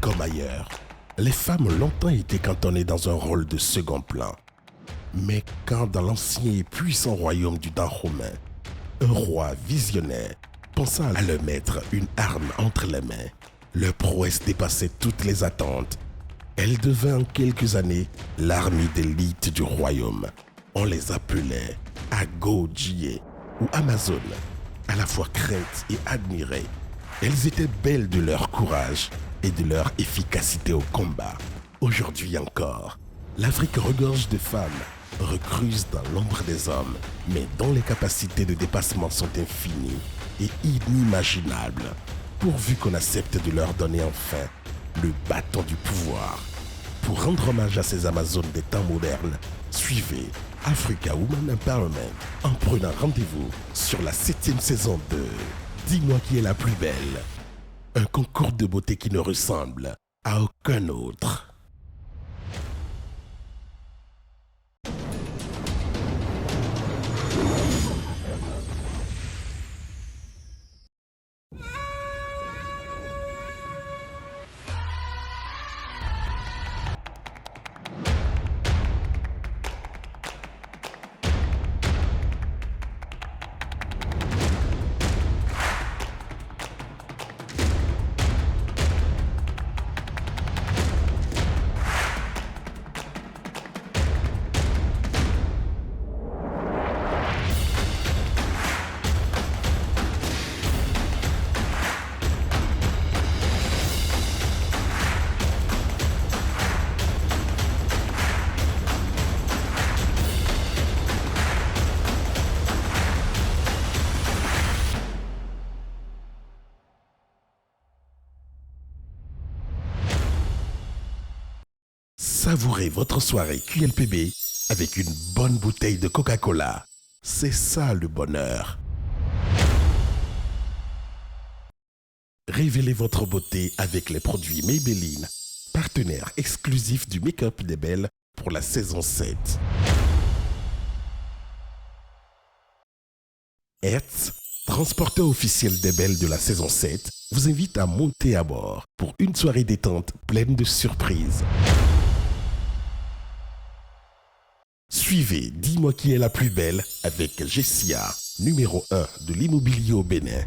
comme ailleurs, les femmes ont longtemps été cantonnées dans un rôle de second plan. Mais quand dans l'ancien et puissant royaume du Dahomey, un roi visionnaire pensa à leur mettre une arme entre les mains, leur prouesse dépassait toutes les attentes. Elle devint en quelques années l'armée d'élite du royaume. On les appelait Agojie ou Amazones, à la fois craintes et admirées. Elles étaient belles de leur courage et de leur efficacité au combat. Aujourd'hui encore, l'Afrique regorge de femmes recrues dans l'ombre des hommes, mais dont les capacités de dépassement sont infinies et inimaginables, pourvu qu'on accepte de leur donner enfin le bâton du pouvoir. Pour rendre hommage à ces Amazones des temps modernes, suivez Africa Woman Empowerment en prenant rendez-vous sur la 7e saison de Dis-moi qui est la plus belle. Un concours de beauté qui ne ressemble à aucun autre. Savourez votre soirée QLPB avec une bonne bouteille de Coca-Cola. C'est ça le bonheur. Révélez votre beauté avec les produits Maybelline, partenaire exclusif du make-up des belles pour la saison 7. Hertz, transporteur officiel des belles de la saison 7, vous invite à monter à bord pour une soirée détente pleine de surprises. Suivez Dis-moi qui est la plus belle avec Jessia, numéro 1 de l'immobilier au Bénin.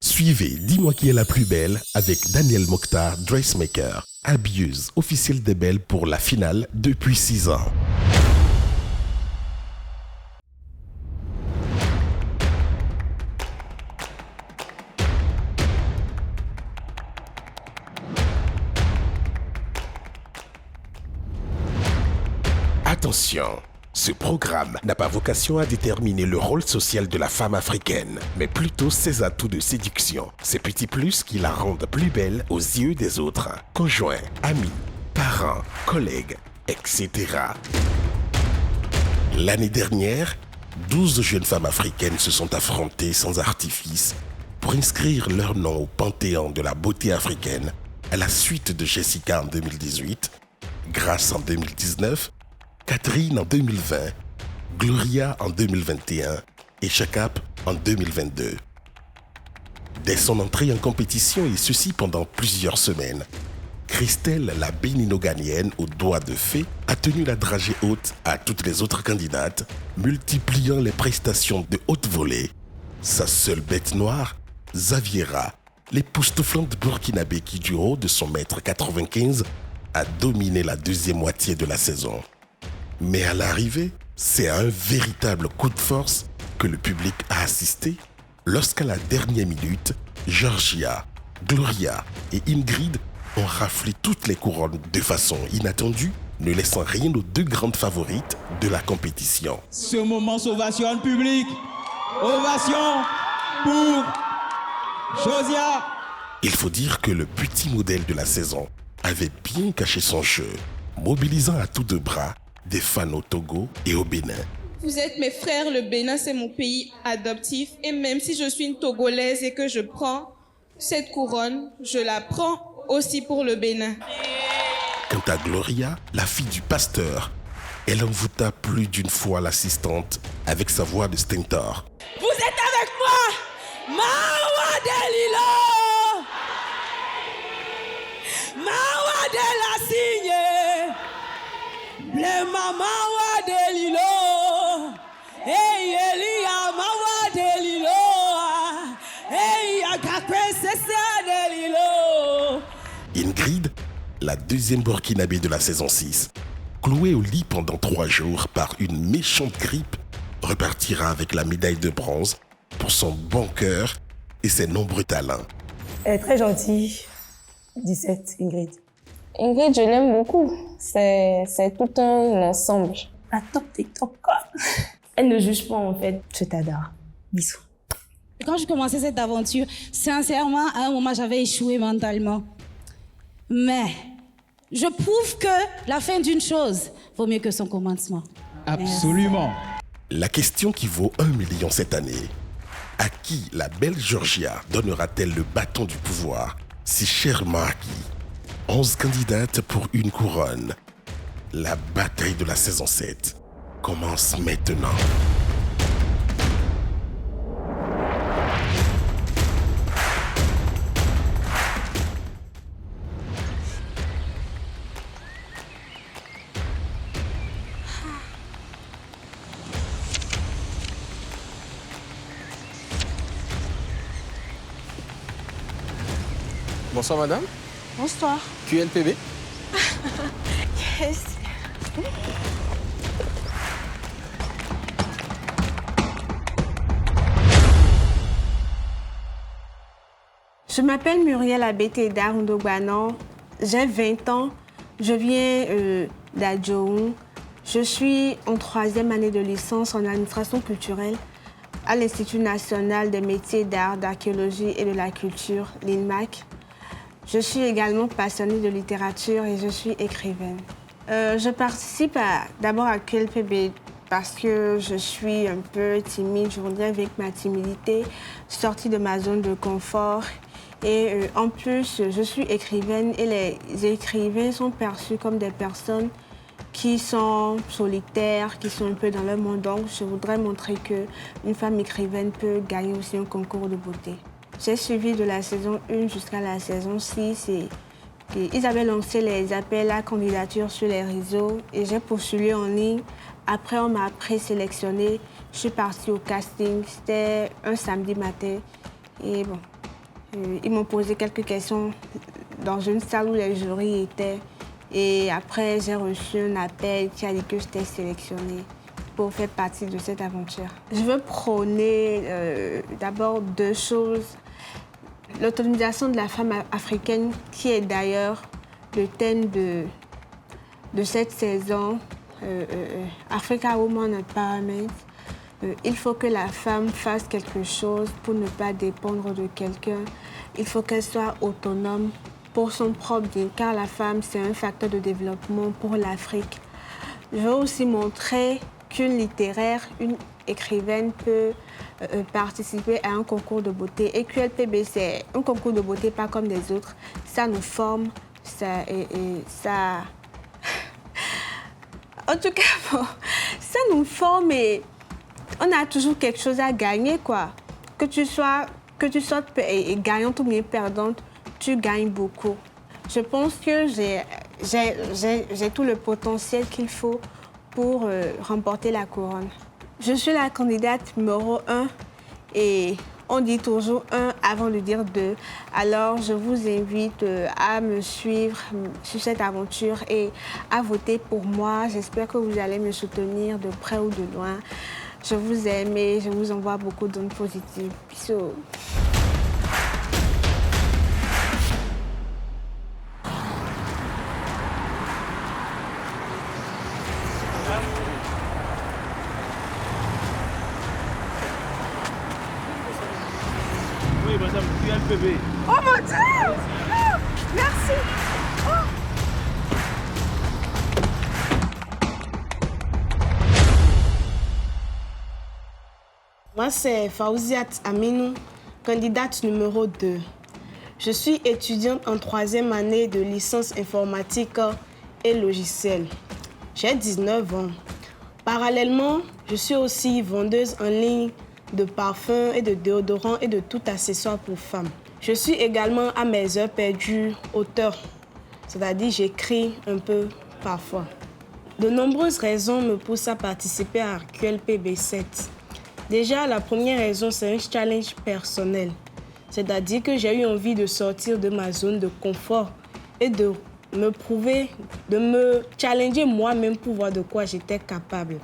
Suivez Dis-moi qui est la plus belle avec Daniel Mokhtar, dressmaker, habilleuse officielle des belles pour la finale depuis 6 ans. Attention, ce programme n'a pas vocation à déterminer le rôle social de la femme africaine, mais plutôt ses atouts de séduction, ces petits plus qui la rendent plus belle aux yeux des autres, conjoints, amis, parents, collègues, etc. L'année dernière, 12 jeunes femmes africaines se sont affrontées sans artifice pour inscrire leur nom au panthéon de la beauté africaine à la suite de Jessica en 2018, Grace en 2019, Catherine en 2020, Gloria en 2021 et Chakap en 2022. Dès son entrée en compétition et ceci pendant plusieurs semaines, Christelle, la bénino-ghanéenne aux doigts de fée, a tenu la dragée haute à toutes les autres candidates, multipliant les prestations de haute volée. Sa seule bête noire, Xaviera, l'époustouflante burkinabé qui du haut de son mètre 95 a dominé la deuxième moitié de la saison. Mais à l'arrivée, c'est à un véritable coup de force que le public a assisté lorsqu'à la dernière minute, Georgia, Gloria et Ingrid ont raflé toutes les couronnes de façon inattendue, ne laissant rien aux deux grandes favorites de la compétition. Ce moment s'ovation public. Ovation pour Josia. Il faut dire que le petit modèle de la saison avait bien caché son jeu, mobilisant à tous deux bras des fans au Togo et au Bénin. Vous êtes mes frères, le Bénin c'est mon pays adoptif et même si je suis une Togolaise et que je prends cette couronne, je la prends aussi pour le Bénin. Quant à Gloria, la fille du pasteur, elle envoûta plus d'une fois l'assistante avec sa voix de stentor. Vous êtes avec moi, Mawa Delilo, Mawa de la Signe, Ble Mama wa Delilo, Hey Elia Mawa Delilo, Hey Agakwe Sese Delilo. Ingrid, la deuxième burkinabé de la saison 6, clouée au lit pendant 3 jours par une méchante grippe, repartira avec la médaille de bronze pour son bon cœur et ses nombreux talents. Elle est très gentille. 17, Ingrid. Ingrid, je l'aime beaucoup. C'est tout un ensemble. La top des top, quoi. Elle ne juge pas, en fait. Je t'adore. Bisous. Quand je commençais cette aventure, sincèrement, à un moment, j'avais échoué mentalement. Mais je prouve que la fin d'une chose vaut mieux que son commencement. Absolument. La question qui vaut 1 million cette année. À qui la belle Georgia donnera-t-elle le bâton du pouvoir si chèrement acquis? 11 candidates pour une couronne. La bataille de la saison 7 commence maintenant. Bonsoir madame. Bonsoir. QLPB. Yes. Je m'appelle Muriel Abeteda Ndogbanon, j'ai 20 ans, je viens d'Adjoun. Je suis en 3e année de licence en administration culturelle à l'Institut national des métiers d'art, d'archéologie et de la culture, l'INMAC. Je suis également passionnée de littérature et je suis écrivaine. Je participe d'abord à QLPB parce que je suis un peu timide, je voudrais avec ma timidité, sortie de ma zone de confort. Et en plus, je suis écrivaine et les écrivains sont perçus comme des personnes qui sont solitaires, qui sont un peu dans leur monde. Donc, je voudrais montrer qu'une femme écrivaine peut gagner aussi un concours de beauté. J'ai suivi de la saison 1 jusqu'à la saison 6 et ils avaient lancé les appels à candidature sur les réseaux et j'ai postulé en ligne. Après, on m'a présélectionnée. Je suis partie au casting. C'était un samedi matin. Et bon, ils m'ont posé quelques questions dans une salle où les jurys étaient. Et après, j'ai reçu un appel qui a dit que j'étais sélectionnée pour faire partie de cette aventure. Je veux prôner d'abord 2 choses. L'autonomisation de la femme africaine, qui est d'ailleurs le thème de cette saison, Africa Women Empowerment. Il faut que la femme fasse quelque chose pour ne pas dépendre de quelqu'un. Il faut qu'elle soit autonome pour son propre bien, car la femme, c'est un facteur de développement pour l'Afrique. Je veux aussi montrer qu'une littéraire, une écrivaine peut participer à un concours de beauté. Et QLPB, c'est un concours de beauté pas comme les autres. Ça nous forme, ça... En tout cas, bon, ça nous forme et on a toujours quelque chose à gagner, quoi. Que tu sois gagnante ou bien perdante, tu gagnes beaucoup. Je pense que j'ai tout le potentiel qu'il faut pour remporter la couronne. Je suis la candidate numéro 1 et on dit toujours 1 avant de dire 2. Alors, je vous invite à me suivre sur cette aventure et à voter pour moi. J'espère que vous allez me soutenir de près ou de loin. Je vous aime et je vous envoie beaucoup d'ondes positives. Bisous. Oui, madame, QLPB. Oh mon Dieu! Oh, merci! Oh. Moi, c'est Fauziat Aminou, candidate numéro 2. Je suis étudiante en 3e année de licence informatique et logiciel. J'ai 19 ans. Parallèlement, je suis aussi vendeuse en ligne de parfums et de déodorants et de tout accessoire pour femmes. Je suis également à mes heures perdues auteur, c'est-à-dire j'écris un peu parfois. De nombreuses raisons me poussent à participer à QLPB 7. Déjà, la première raison, c'est un challenge personnel. C'est-à-dire que j'ai eu envie de sortir de ma zone de confort et de me prouver, de me challenger moi-même pour voir de quoi j'étais capable.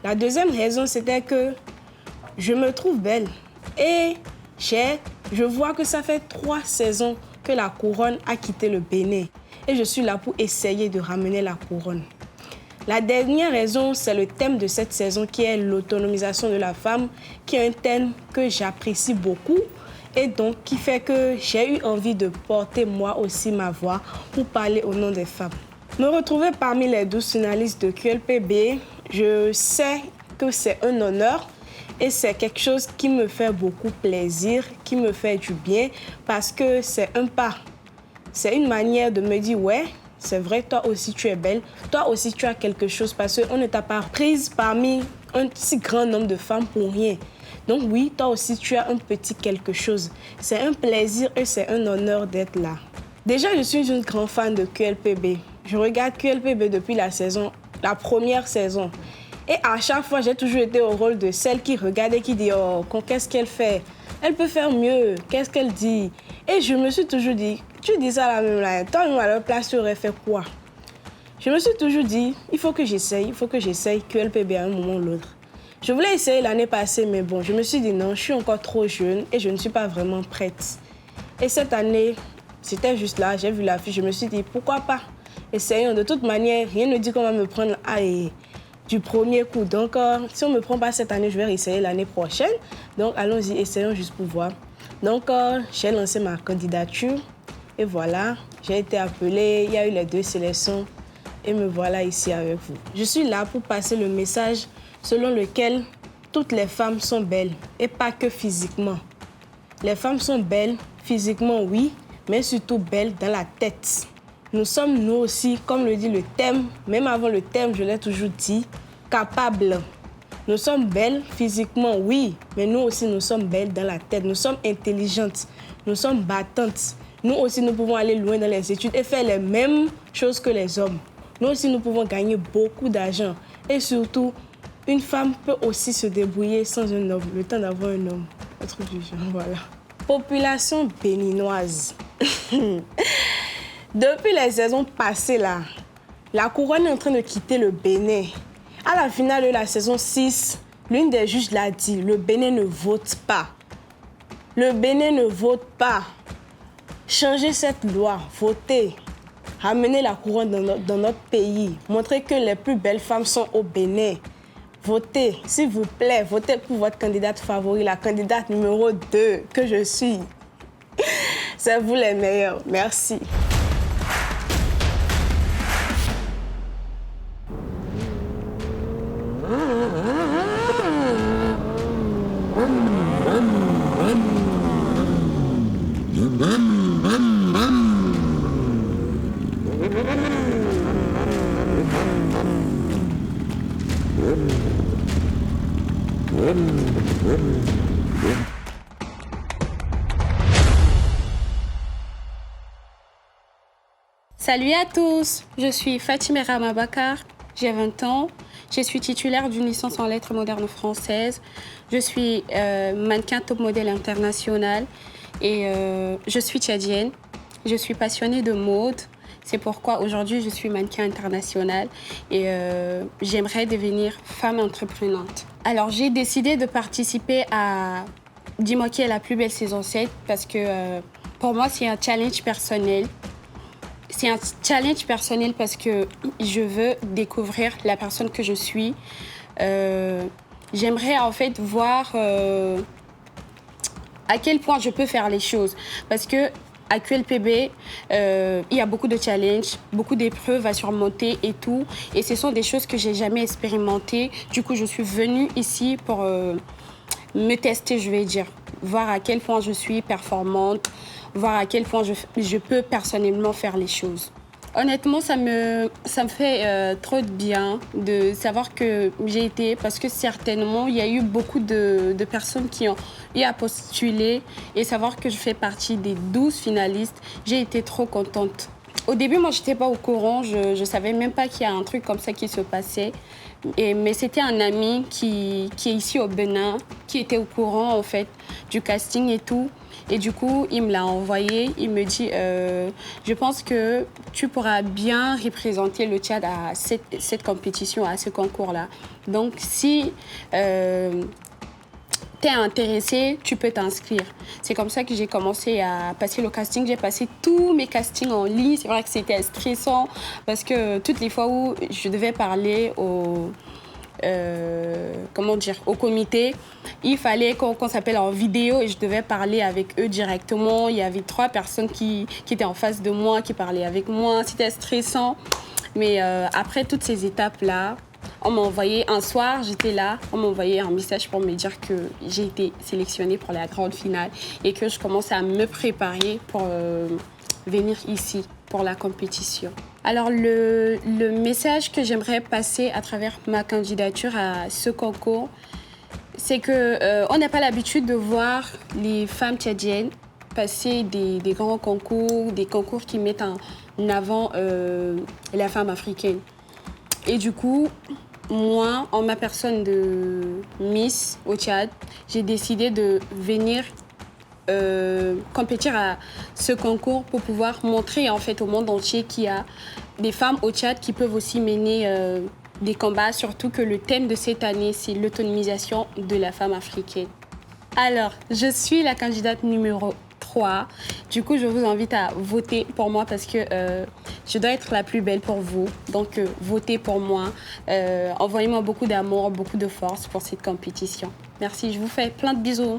La deuxième raison, c'était que je me trouve belle et je vois que ça fait 3 saisons que la couronne a quitté le Bénin et je suis là pour essayer de ramener la couronne. La dernière raison, c'est le thème de cette saison qui est l'autonomisation de la femme, qui est un thème que j'apprécie beaucoup et donc qui fait que j'ai eu envie de porter moi aussi ma voix pour parler au nom des femmes. Me retrouver parmi les 12 finalistes de QLPB, je sais que c'est un honneur et c'est quelque chose qui me fait beaucoup plaisir, qui me fait du bien parce que c'est un pas. C'est une manière de me dire, ouais, c'est vrai, toi aussi tu es belle, toi aussi tu as quelque chose parce qu'on ne t'a pas prise parmi un si grand nombre de femmes pour rien. Donc oui, toi aussi tu as un petit quelque chose. C'est un plaisir et c'est un honneur d'être là. Déjà, je suis une grande fan de QLPB. Je regarde QLPB depuis la première saison. Et à chaque fois, j'ai toujours été au rôle de celle qui regarde et qui dit « Oh, qu'est-ce qu'elle fait? Elle peut faire mieux. Qu'est-ce qu'elle dit ?» Et je me suis toujours dit « Tu dis ça la même là. Toi, à leur place, tu aurais fait quoi ?» Je me suis toujours dit « Il faut que j'essaye QLPB à un moment ou l'autre. » Je voulais essayer l'année passée, mais bon, je me suis dit « Non, je suis encore trop jeune et je ne suis pas vraiment prête. » Et cette année, c'était juste là, j'ai vu la fille, je me suis dit « Pourquoi pas? Essayons. De toute manière, rien ne dit qu'on va me prendre du premier coup. Donc, si on ne me prend pas cette année, je vais essayer l'année prochaine. Donc, allons-y, essayons juste pour voir. Donc, j'ai lancé ma candidature et voilà, j'ai été appelée. Il y a eu les 2 sélections et me voilà ici avec vous. Je suis là pour passer le message selon lequel toutes les femmes sont belles et pas que physiquement. Les femmes sont belles physiquement, oui, mais surtout belles dans la tête. Nous sommes, nous aussi, comme le dit le thème, même avant le thème, je l'ai toujours dit, capables. Nous sommes belles physiquement, oui, mais nous aussi, nous sommes belles dans la tête. Nous sommes intelligentes, nous sommes battantes. Nous aussi, nous pouvons aller loin dans les études et faire les mêmes choses que les hommes. Nous aussi, nous pouvons gagner beaucoup d'argent. Et surtout, une femme peut aussi se débrouiller sans un homme, le temps d'avoir un homme. Un truc du genre, voilà. Population béninoise. Depuis les saisons passées, là, la couronne est en train de quitter le Bénin. À la finale de la saison 6, l'une des juges l'a dit, le Bénin ne vote pas. Le Bénin ne vote pas. Changez cette loi, votez. Ramenez la couronne dans notre pays. Montrez que les plus belles femmes sont au Bénin. Votez, s'il vous plaît, votez pour votre candidate favorite, la candidate numéro 2 que je suis. C'est vous les meilleurs. Merci. Salut à tous, je suis Fatima Ramabakar, j'ai 20 ans, je suis titulaire d'une licence en lettres modernes françaises, je suis mannequin top modèle international et je suis tchadienne, je suis passionnée de mode, c'est pourquoi aujourd'hui je suis mannequin international et j'aimerais devenir femme entreprenante. Alors j'ai décidé de participer à Dis-moi qui est la plus belle saison 7 parce que pour moi c'est un challenge personnel. C'est un challenge personnel parce que je veux découvrir la personne que je suis. J'aimerais en fait voir à quel point je peux faire les choses. Parce que à QLPB, il y a beaucoup de challenges, beaucoup d'épreuves à surmonter et tout. Et ce sont des choses que j'ai jamais expérimentées. Du coup, je suis venue ici pour me tester, je vais dire. Voir à quel point je suis performante, voir à quel point je peux personnellement faire les choses. Honnêtement, ça me fait trop de bien de savoir que j'ai été, parce que certainement, il y a eu beaucoup de personnes qui ont eu à postuler et savoir que je fais partie des 12 finalistes, j'ai été trop contente. Au début, moi, je n'étais pas au courant, je ne savais même pas qu'il y a un truc comme ça qui se passait. Mais c'était un ami qui est ici au Bénin, qui était au courant, en fait, du casting et tout. Et du coup, il me l'a envoyé. Il me dit, je pense que tu pourras bien représenter le Tchad à cette compétition, à ce concours-là. Donc, si t'es intéressé, tu peux t'inscrire. C'est comme ça que j'ai commencé à passer le casting. J'ai passé tous mes castings en ligne. C'est vrai que c'était stressant parce que toutes les fois où je devais parler au comité, il fallait qu'on s'appelle en vidéo et je devais parler avec eux directement. Il y avait 3 personnes qui étaient en face de moi, qui parlaient avec moi. C'était stressant. Mais après toutes ces étapes-là, on m'a envoyé un soir, j'étais là, on m'a envoyé un message pour me dire que j'ai été sélectionnée pour la grande finale et que je commençais à me préparer pour venir ici pour la compétition. Alors le message que j'aimerais passer à travers ma candidature à ce concours, c'est qu'on n'a pas l'habitude de voir les femmes tchadiennes passer des grands concours, des concours qui mettent en avant la femme africaine. Et du coup, moi, en ma personne de Miss au Tchad, j'ai décidé de venir compétir à ce concours pour pouvoir montrer en fait au monde entier qu'il y a des femmes au Tchad qui peuvent aussi mener des combats, surtout que le thème de cette année, c'est l'autonomisation de la femme africaine. Alors, je suis la candidate numéro 3. Du coup, je vous invite à voter pour moi parce que je dois être la plus belle pour vous. Donc, votez pour moi. Envoyez-moi beaucoup d'amour, beaucoup de force pour cette compétition. Merci, je vous fais plein de bisous.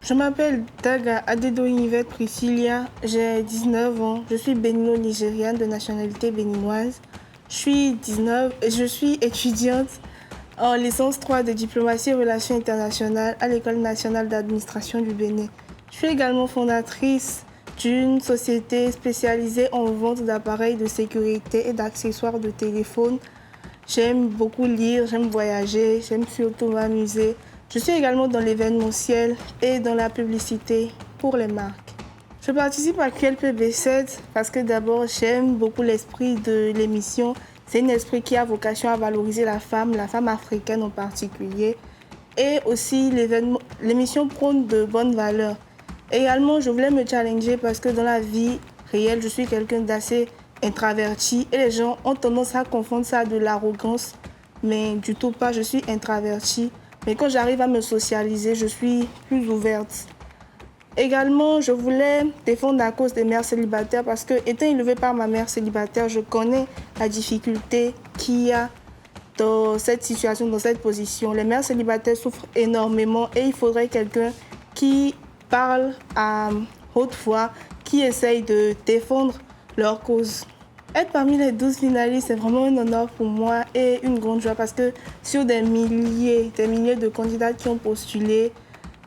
Je m'appelle Daga Adedoyinvet Priscilla, j'ai 19 ans, je suis bénino-nigériane de nationalité béninoise. Je suis étudiante en licence 3 de diplomatie et relations internationales à l'École nationale d'administration du Bénin. Je suis également fondatrice d'une société spécialisée en vente d'appareils de sécurité et d'accessoires de téléphone. J'aime beaucoup lire, j'aime voyager, j'aime surtout m'amuser. Je suis également dans l'événementiel et dans la publicité pour les marques. Je participe à QLPB7 parce que d'abord, j'aime beaucoup l'esprit de l'émission. C'est un esprit qui a vocation à valoriser la femme africaine en particulier. Et aussi, l'émission prône de bonnes valeurs. Également, je voulais me challenger parce que dans la vie réelle, je suis quelqu'un d'assez introverti et les gens ont tendance à confondre ça de l'arrogance. Mais du tout pas, je suis introvertie. Mais quand j'arrive à me socialiser, je suis plus ouverte. Également, je voulais défendre la cause des mères célibataires parce que, étant élevée par ma mère célibataire, je connais la difficulté qu'il y a dans cette situation, dans cette position. Les mères célibataires souffrent énormément et il faudrait quelqu'un qui parle à haute voix, qui essaye de défendre leur cause. Être parmi les 12 finalistes, c'est vraiment un honneur pour moi et une grande joie parce que sur des milliers de candidats qui ont postulé,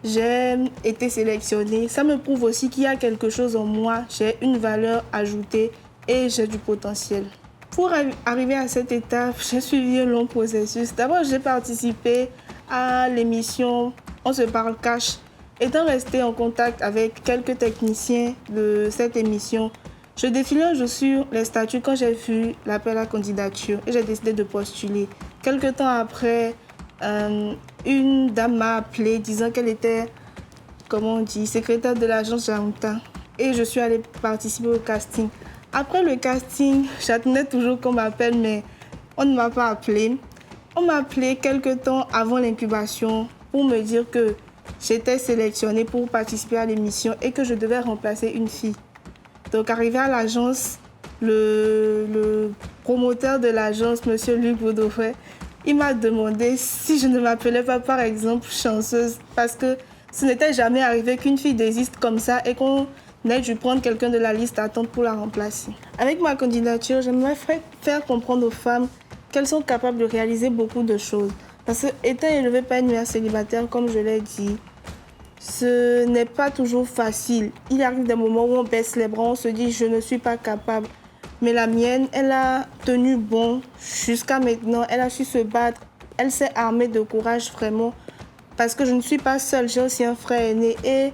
j'ai été sélectionnée. Ça me prouve aussi qu'il y a quelque chose en moi, j'ai une valeur ajoutée et j'ai du potentiel. Pour arriver à cette étape, j'ai suivi un long processus. D'abord, j'ai participé à l'émission On se parle cash. Étant restée en contact avec quelques techniciens de cette émission, je défilais un jour sur les statuts quand j'ai vu l'appel à candidature et j'ai décidé de postuler. Quelque temps après, une dame m'a appelée disant qu'elle était, secrétaire de l'agence Jaunta. Et je suis allée participer au casting. Après le casting, j'attendais toujours qu'on m'appelle, mais on ne m'a pas appelée. On m'a appelée quelque temps avant l'incubation pour me dire que j'étais sélectionnée pour participer à l'émission et que je devais remplacer une fille. Donc, arrivé à l'agence, le promoteur de l'agence, M. Luc Baudouret, il m'a demandé si je ne m'appelais pas, par exemple, chanceuse, parce que ce n'était jamais arrivé qu'une fille désiste comme ça et qu'on ait dû prendre quelqu'un de la liste d'attente pour la remplacer. Avec ma candidature, j'aimerais faire comprendre aux femmes qu'elles sont capables de réaliser beaucoup de choses. Parce que, étant élevée par une mère célibataire, comme je l'ai dit, ce n'est pas toujours facile. Il arrive des moments où on baisse les bras, on se dit « je ne suis pas capable ». Mais la mienne, elle a tenu bon jusqu'à maintenant. Elle a su se battre. Elle s'est armée de courage vraiment. Parce que je ne suis pas seule, j'ai aussi un frère aîné. Et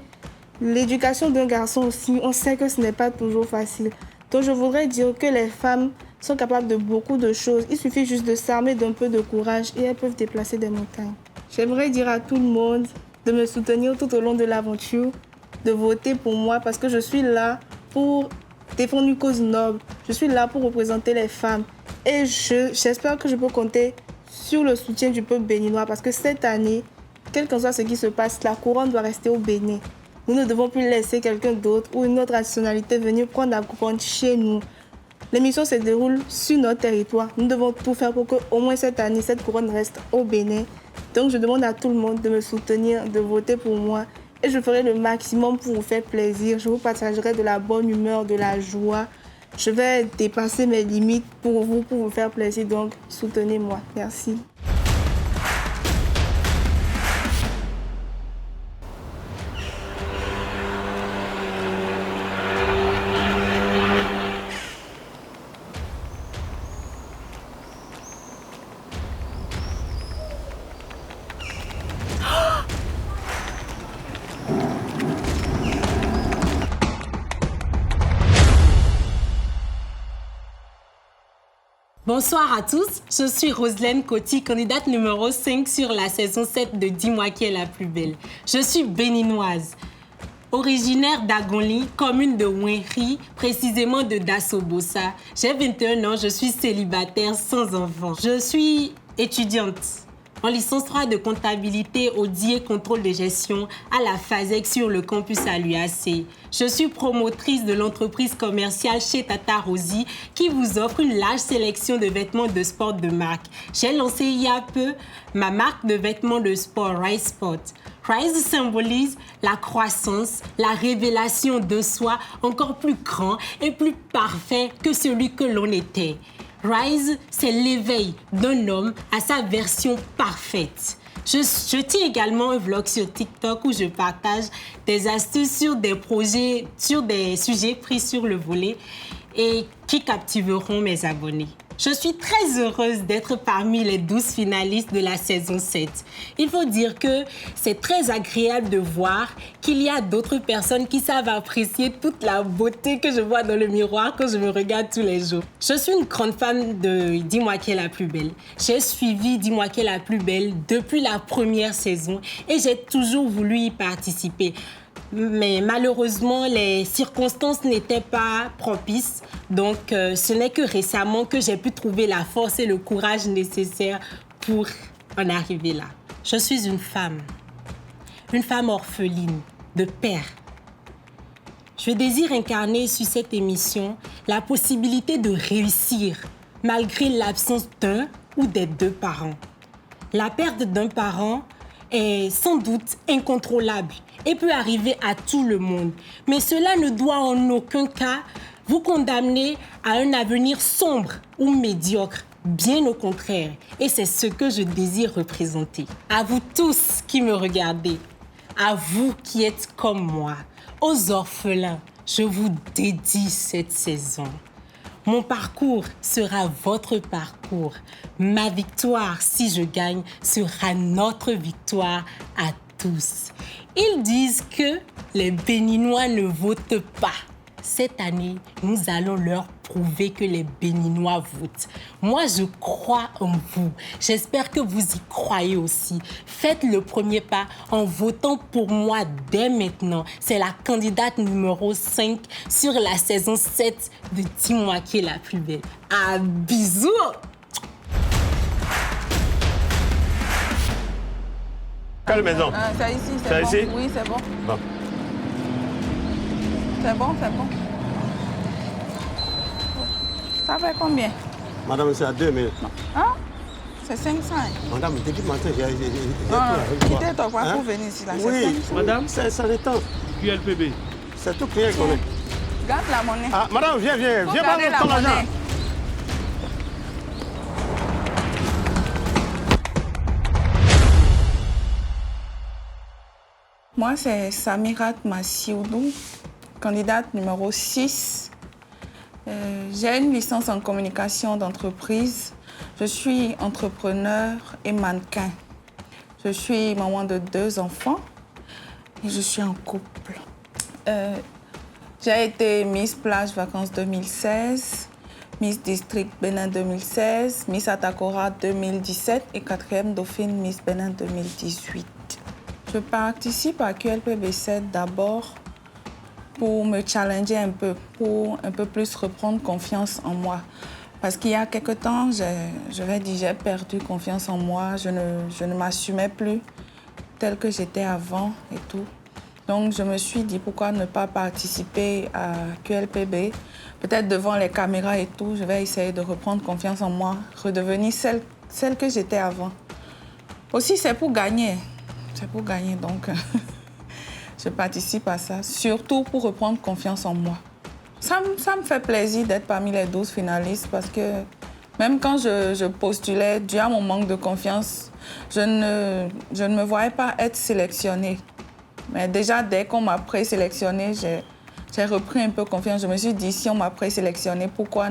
l'éducation d'un garçon aussi, on sait que ce n'est pas toujours facile. Donc je voudrais dire que les femmes sont capables de beaucoup de choses. Il suffit juste de s'armer d'un peu de courage et elles peuvent déplacer des montagnes. J'aimerais dire à tout le monde de me soutenir tout au long de l'aventure, de voter pour moi parce que je suis là pour défendre une cause noble. Je suis là pour représenter les femmes. Et j'espère que je peux compter sur le soutien du peuple béninois parce que cette année, quel que soit ce qui se passe, la couronne doit rester au Bénin. Nous ne devons plus laisser quelqu'un d'autre ou une autre nationalité venir prendre la couronne chez nous. L'émission se déroule sur notre territoire. Nous devons tout faire pour qu'au moins cette année, cette couronne reste au Bénin. Donc je demande à tout le monde de me soutenir, de voter pour moi. Et je ferai le maximum pour vous faire plaisir. Je vous partagerai de la bonne humeur, de la joie. Je vais dépasser mes limites pour vous faire plaisir. Donc soutenez-moi. Merci. Bonsoir à tous, je suis Roselaine Coty, candidate numéro 5 sur la saison 7 de Dis-moi qui est la plus belle. Je suis béninoise, originaire d'Agonli, commune de Ouenri, précisément de Dassobossa. J'ai 21 ans, je suis célibataire sans enfant. Je suis étudiante en licence 3 de comptabilité, audit et contrôle de gestion à la FASEC sur le campus à l'UAC. Je suis promotrice de l'entreprise commerciale chez Tata Rosie qui vous offre une large sélection de vêtements de sport de marque. J'ai lancé il y a peu ma marque de vêtements de sport Rise Sport. Rise symbolise la croissance, la révélation de soi encore plus grand et plus parfait que celui que l'on était. Rise, c'est l'éveil d'un homme à sa version parfaite. Je tiens également un vlog sur TikTok où je partage des astuces sur des projets, sur des sujets pris sur le volet et qui captiveront mes abonnés. Je suis très heureuse d'être parmi les 12 finalistes de la saison 7. Il faut dire que c'est très agréable de voir qu'il y a d'autres personnes qui savent apprécier toute la beauté que je vois dans le miroir quand je me regarde tous les jours. Je suis une grande fan de Dis-moi qui est la plus belle. J'ai suivi Dis-moi qui est la plus belle depuis la première saison et j'ai toujours voulu y participer. Mais malheureusement, les circonstances n'étaient pas propices. Donc, ce n'est que récemment que j'ai pu trouver la force et le courage nécessaires pour en arriver là. Je suis une femme orpheline de père. Je désire incarner sur cette émission la possibilité de réussir malgré l'absence d'un ou des deux parents. La perte d'un parent est sans doute incontrôlable et peut arriver à tout le monde. Mais cela ne doit en aucun cas vous condamner à un avenir sombre ou médiocre. Bien au contraire. Et c'est ce que je désire représenter. À vous tous qui me regardez, à vous qui êtes comme moi, aux orphelins, je vous dédie cette saison. Mon parcours sera votre parcours. Ma victoire, si je gagne, sera notre victoire à tous. Ils disent que les Béninois ne votent pas. Cette année, nous allons leur prouver que les Béninois votent. Moi, je crois en vous. J'espère que vous y croyez aussi. Faites le premier pas en votant pour moi dès maintenant. C'est la candidate numéro 5 sur la saison 7 de Dis-moi qui est la plus belle. À bisous! Quelle maison? C'est ici, c'est bon. Ici? Oui, c'est bon. Bon. C'est bon, c'est bon. Ça fait combien? Madame, c'est à 2000. Hein? C'est 500. Madame, depuis matin, Non, quittez ton coin pour venir ici. Là. Oui, madame, c'est le temps. QLPB. C'est tout client qu'on est. Garde la monnaie. Ah, madame, viens, viens prendre ton argent. Moi, c'est Samirat Massioudou, candidate numéro 6. J'ai une licence en communication d'entreprise. Je suis entrepreneur et mannequin. Je suis maman de 2 enfants et je suis en couple. J'ai été Miss Plage Vacances 2016, Miss District Bénin 2016, Miss Atakora 2017 et 4e Dauphine Miss Bénin 2018. Je participe à QLPB7 d'abord pour me challenger un peu, pour un peu plus reprendre confiance en moi. Parce qu'il y a quelque temps, j'ai perdu confiance en moi, je ne m'assumais plus telle que j'étais avant et tout. Donc je me suis dit pourquoi ne pas participer à QLPB. Peut-être devant les caméras et tout, je vais essayer de reprendre confiance en moi, redevenir celle que j'étais avant. Aussi, c'est pour gagner. C'est pour gagner, donc je participe à ça, surtout pour reprendre confiance en moi. Ça me fait plaisir d'être parmi les 12 finalistes parce que même quand je postulais, dû à mon manque de confiance, je ne me voyais pas être sélectionnée. Mais déjà, dès qu'on m'a présélectionnée, j'ai repris un peu confiance. Je me suis dit, si on m'a présélectionnée, pourquoi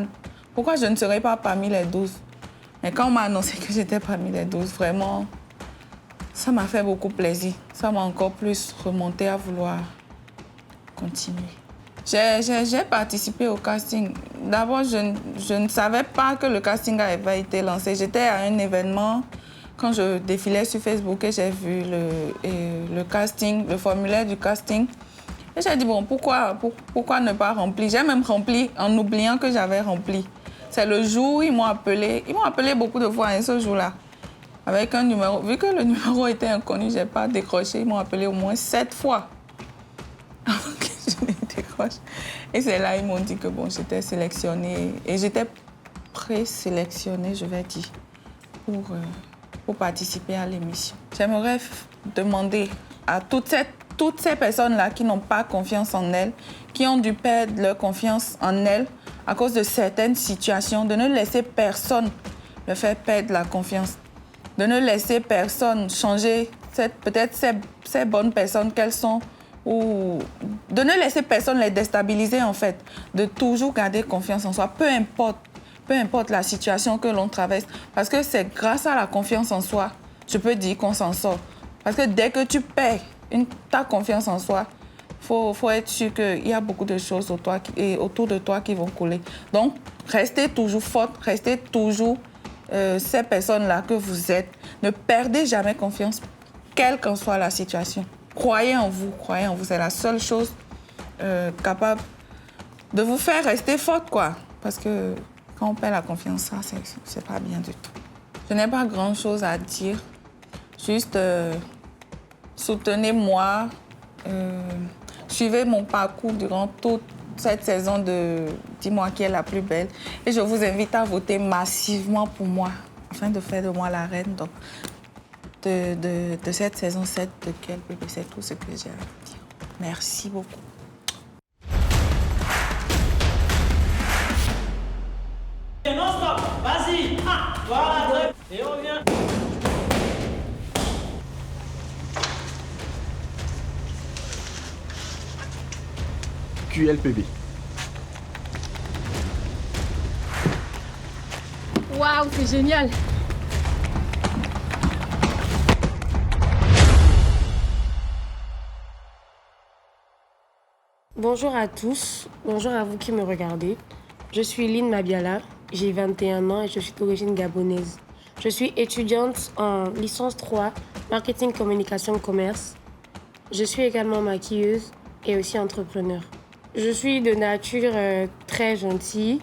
je ne serais pas parmi les 12? Mais quand on m'a annoncé que j'étais parmi les 12, vraiment, ça m'a fait beaucoup plaisir. Ça m'a encore plus remonté à vouloir continuer. J'ai participé au casting. D'abord, je ne savais pas que le casting avait été lancé. J'étais à un événement quand je défilais sur Facebook et j'ai vu le casting, le formulaire du casting. Et j'ai dit, bon, pourquoi ne pas remplir? J'ai même rempli en oubliant que j'avais rempli. C'est le jour où ils m'ont appelé. Ils m'ont appelé beaucoup de fois, hein, ce jour-là. Avec un numéro. Vu que le numéro était inconnu, je n'ai pas décroché. Ils m'ont appelé au moins 7 fois avant que je ne décroche. Et c'est là qu'ils m'ont dit que bon, j'étais sélectionnée. Et j'étais présélectionnée, je vais dire, pour participer à l'émission. J'aimerais demander à toutes ces personnes-là qui n'ont pas confiance en elles, qui ont dû perdre leur confiance en elles à cause de certaines situations, de ne laisser personne leur faire perdre la confiance. De ne laisser personne changer peut-être ces bonnes personnes qu'elles sont, ou de ne laisser personne les déstabiliser en fait, de toujours garder confiance en soi, peu importe la situation que l'on traverse, parce que c'est grâce à la confiance en soi, je peux dire qu'on s'en sort. Parce que dès que tu perds ta confiance en soi, faut être sûr qu'il y a beaucoup de choses autour de toi qui vont couler. Donc, restez toujours forte, restez toujours ces personnes-là que vous êtes. Ne perdez jamais confiance, quelle qu'en soit la situation. Croyez en vous. C'est la seule chose capable de vous faire rester forte, quoi. Parce que quand on perd la confiance, ça, c'est pas bien du tout. Je n'ai pas grand-chose à dire. Juste soutenez-moi. Suivez mon parcours durant toute cette saison de Dis-moi qui est la plus belle. Et je vous invite à voter massivement pour moi, afin de faire de moi la reine de cette saison 7 de QLPB. C'est tout ce que j'ai à dire. Merci beaucoup. Non stop, vas-y. Ah, voilà. Et on vient. QLPB. Waouh, c'est génial! Bonjour à tous, bonjour à vous qui me regardez. Je suis Lynn Mabiala, j'ai 21 ans et je suis d'origine gabonaise. Je suis étudiante en licence 3, marketing, communication, commerce. Je suis également maquilleuse et aussi entrepreneur. Je suis de nature très gentille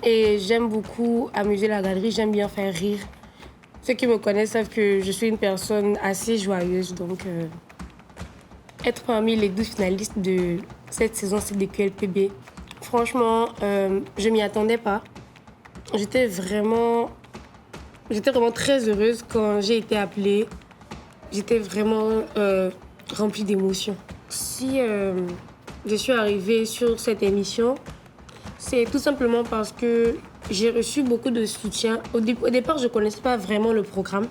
et j'aime beaucoup amuser la galerie, j'aime bien faire rire. Ceux qui me connaissent savent que je suis une personne assez joyeuse. Donc, être parmi les 12 finalistes de cette saison C de QLPB, franchement, je ne m'y attendais pas. J'étais vraiment très heureuse quand j'ai été appelée. J'étais vraiment remplie d'émotions. Si je suis arrivée sur cette émission, c'est tout simplement parce que j'ai reçu beaucoup de soutien. Au départ, je ne connaissais pas vraiment le programme.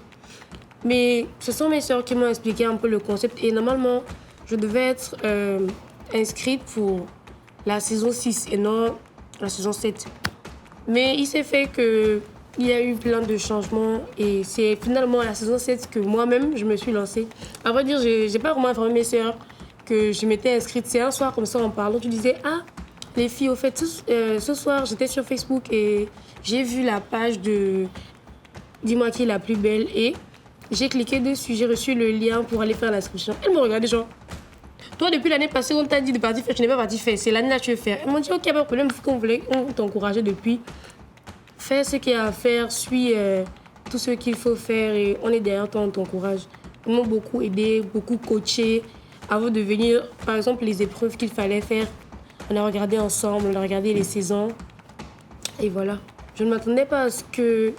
Mais ce sont mes sœurs qui m'ont expliqué un peu le concept. Et normalement, je devais être inscrite pour la saison 6 et non la saison 7. Mais il s'est fait qu'il y a eu plein de changements. Et c'est finalement à la saison 7 que moi-même, je me suis lancée. À vrai dire, je n'ai pas vraiment informé mes sœurs que je m'étais inscrite. C'est un soir, comme ça, en parlant, tu disais « Ah, les filles, au fait, ce soir, j'étais sur Facebook et j'ai vu la page de Dis-moi qui est la plus belle » et j'ai cliqué dessus, j'ai reçu le lien pour aller faire l'inscription. Elle me regardait genre « Toi, depuis l'année passée, on t'a dit de partir faire, tu n'es pas parti faire. C'est l'année là que tu veux faire. » Elle m'a dit « Ok, pas de problème, on t'encourageait depuis. Fais ce qu'il y a à faire, suis tout ce qu'il faut faire et on est derrière toi, on t'encourage. » Ils m'ont beaucoup aidé, beaucoup coaché avant de venir, par exemple, les épreuves qu'il fallait faire. On a regardé ensemble, on a regardé les saisons. Et voilà. Je ne m'attendais pas à ce que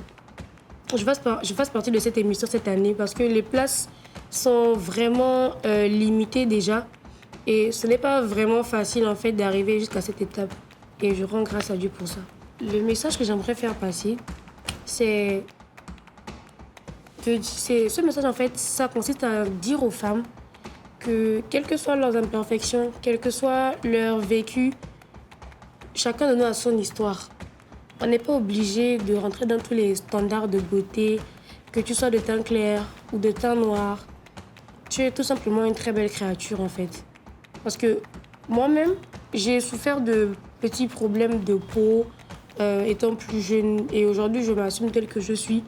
je fasse partie de cette émission cette année parce que les places sont vraiment limitées déjà. Et ce n'est pas vraiment facile en fait d'arriver jusqu'à cette étape. Et je rends grâce à Dieu pour ça. Le message que j'aimerais faire passer, c'est ce message en fait, ça consiste à dire aux femmes que quelles que soient leurs imperfections, quel que soit leur vécu, chacun de nous a son histoire. On n'est pas obligé de rentrer dans tous les standards de beauté, que tu sois de teint clair ou de teint noir. Tu es tout simplement une très belle créature en fait. Parce que moi-même, j'ai souffert de petits problèmes de peau étant plus jeune et aujourd'hui je m'assume telle que je suis.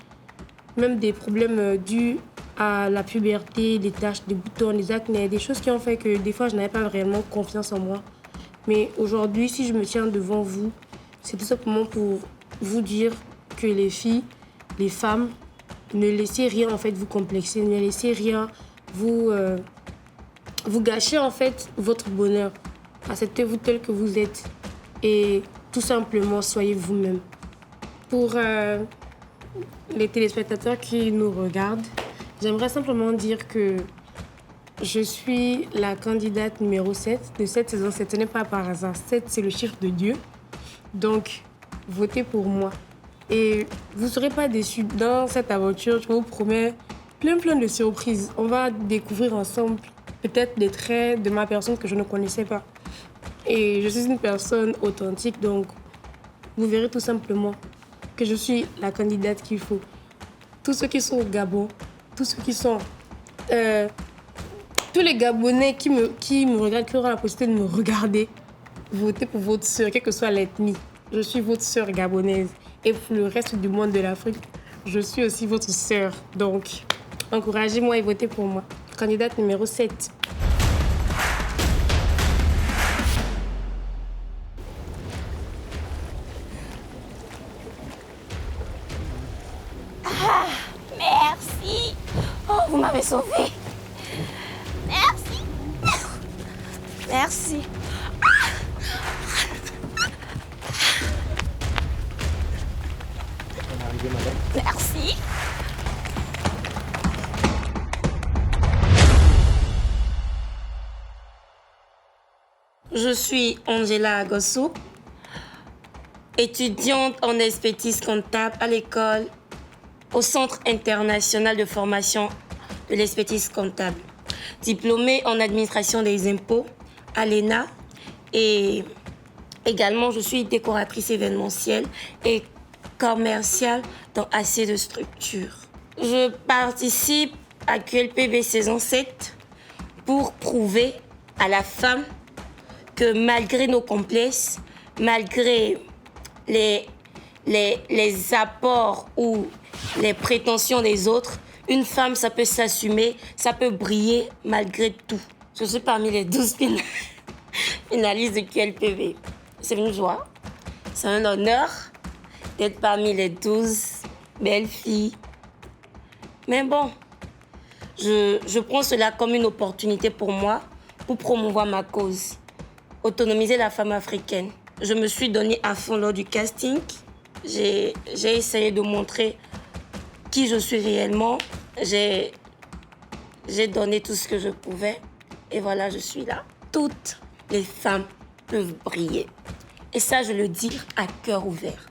Même des problèmes dus à la puberté, des taches, des boutons, des acnés, des choses qui ont fait que des fois je n'avais pas réellement confiance en moi. Mais aujourd'hui, si je me tiens devant vous, c'est tout simplement pour vous dire que les filles, les femmes, ne laissez rien en fait vous complexer, ne laissez rien vous gâcher en fait votre bonheur. Acceptez-vous tel que vous êtes et tout simplement soyez vous-même. Pour les téléspectateurs qui nous regardent, j'aimerais simplement dire que je suis la candidate numéro 7 de cette saison 7. Ce n'est pas par hasard. 7, c'est le chiffre de Dieu. Donc, votez pour moi. Et vous ne serez pas déçus. Dans cette aventure, je vous promets plein de surprises. On va découvrir ensemble peut-être des traits de ma personne que je ne connaissais pas. Et je suis une personne authentique, donc vous verrez tout simplement que je suis la candidate qu'il faut. Tous ceux qui sont au Gabon, tous ceux qui sont... tous les Gabonais qui me regardent, qui auront la possibilité de me regarder, votez pour votre sœur, quelle que soit l'ethnie. Je suis votre sœur gabonaise. Et pour le reste du monde de l'Afrique, je suis aussi votre sœur. Donc, encouragez-moi et votez pour moi. Candidate numéro 7. Ah, merci. Oh, vous m'avez sauvée. Merci. Merci. Merci. Je suis Angela Agossou, étudiante en expertise comptable à l'école au Centre international de formation de l'expertise comptable. Diplômée en administration des impôts à l'ENA et également je suis décoratrice événementielle et commerciale dans assez de structures. Je participe à QLPB saison 7 pour prouver à la femme que malgré nos complexes, malgré les apports ou les prétentions des autres, une femme, ça peut s'assumer, ça peut briller malgré tout. Je suis parmi les 12 finalistes de QLPB. C'est une joie, c'est un honneur d'être parmi les 12 belles filles Mais bon, je prends cela comme une opportunité pour moi, pour promouvoir ma cause. Autonomiser la femme africaine. Je me suis donnée à fond lors du casting. J'ai essayé de montrer qui je suis réellement. J'ai donné tout ce que je pouvais. Et voilà, je suis là. Toutes les femmes peuvent briller. Et ça, je le dis à cœur ouvert.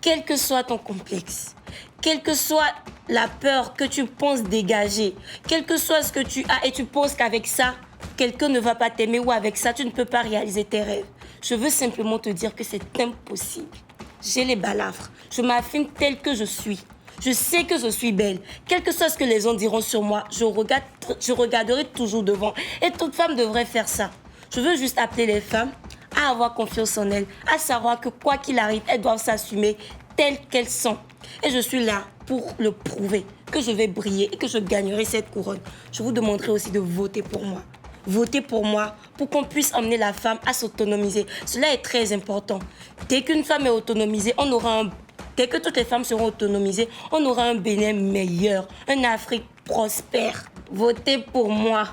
Quel que soit ton complexe, quelle que soit la peur que tu penses dégager, quel que soit ce que tu as et tu penses qu'avec ça, quelqu'un ne va pas t'aimer ou avec ça, tu ne peux pas réaliser tes rêves. Je veux simplement te dire que c'est impossible. J'ai les balafres. Je m'affirme telle que je suis. Je sais que je suis belle. Quel que soit ce que les gens diront sur moi, je regarderai toujours devant. Et toute femme devrait faire ça. Je veux juste appeler les femmes à avoir confiance en elles, à savoir que quoi qu'il arrive, elles doivent s'assumer telles qu'elles sont. Et je suis là pour le prouver, que je vais briller et que je gagnerai cette couronne. Je vous demanderai aussi de voter pour moi. Votez pour moi pour qu'on puisse emmener la femme à s'autonomiser. Cela est très important. Dès qu'une femme est autonomisée, dès que toutes les femmes seront autonomisées, on aura un Bénin meilleur, une Afrique prospère. Votez pour moi.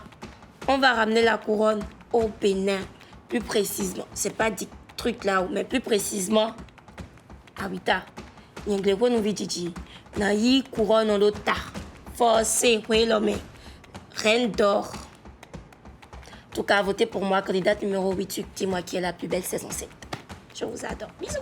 On va ramener la couronne au Bénin. Plus précisément, c'est pas dit truc là, mais plus précisément, à Wita. N'yenglewo nous vidiji. Na yi couronne en l'autre. Forcé, oui l'homme. Reine d'or. En tout cas, votez pour moi, candidate numéro 8, dis-moi qui est la plus belle saison 7. Je vous adore. Bisous.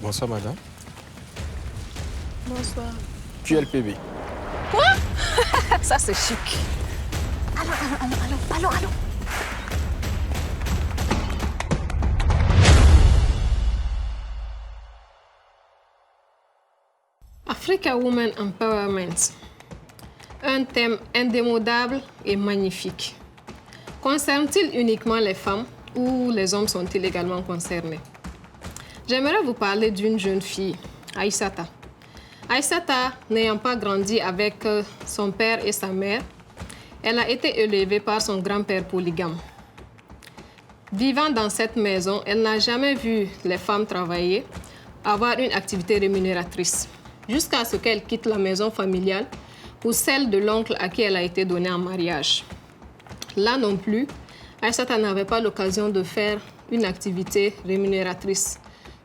Bonsoir, madame. Bonsoir. QLPB. Quoi? Ça, c'est chic. Allons. Africa Women Empowerment. Un thème indémodable et magnifique. Concerne-t-il uniquement les femmes ou les hommes sont-ils également concernés? J'aimerais vous parler d'une jeune fille, Aïssata. Aïssata, n'ayant pas grandi avec son père et sa mère, elle a été élevée par son grand-père polygame. Vivant dans cette maison, elle n'a jamais vu les femmes travailler, avoir une activité rémunératrice, jusqu'à ce qu'elle quitte la maison familiale pour celle de l'oncle à qui elle a été donnée en mariage. Là non plus, Aïssata n'avait pas l'occasion de faire une activité rémunératrice,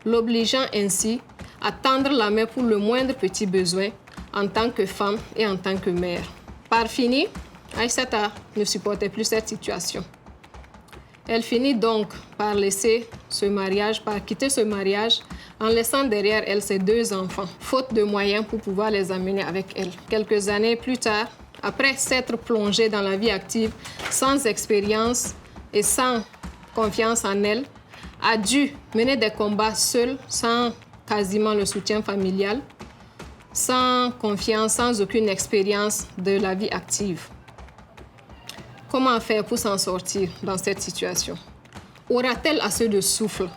l'obligeant ainsi à tendre la main pour le moindre petit besoin en tant que femme et en tant que mère. Par fini, Aïssata ne supportait plus cette situation. Elle finit donc par quitter ce mariage en laissant derrière elle ses 2 enfants, faute de moyens pour pouvoir les amener avec elle. Quelques années plus tard, après s'être plongée dans la vie active sans expérience et sans confiance en elle, a dû mener des combats seule, sans quasiment le soutien familial, sans confiance, sans aucune expérience de la vie active. Comment faire pour s'en sortir dans cette situation? Aura-t-elle assez de souffle,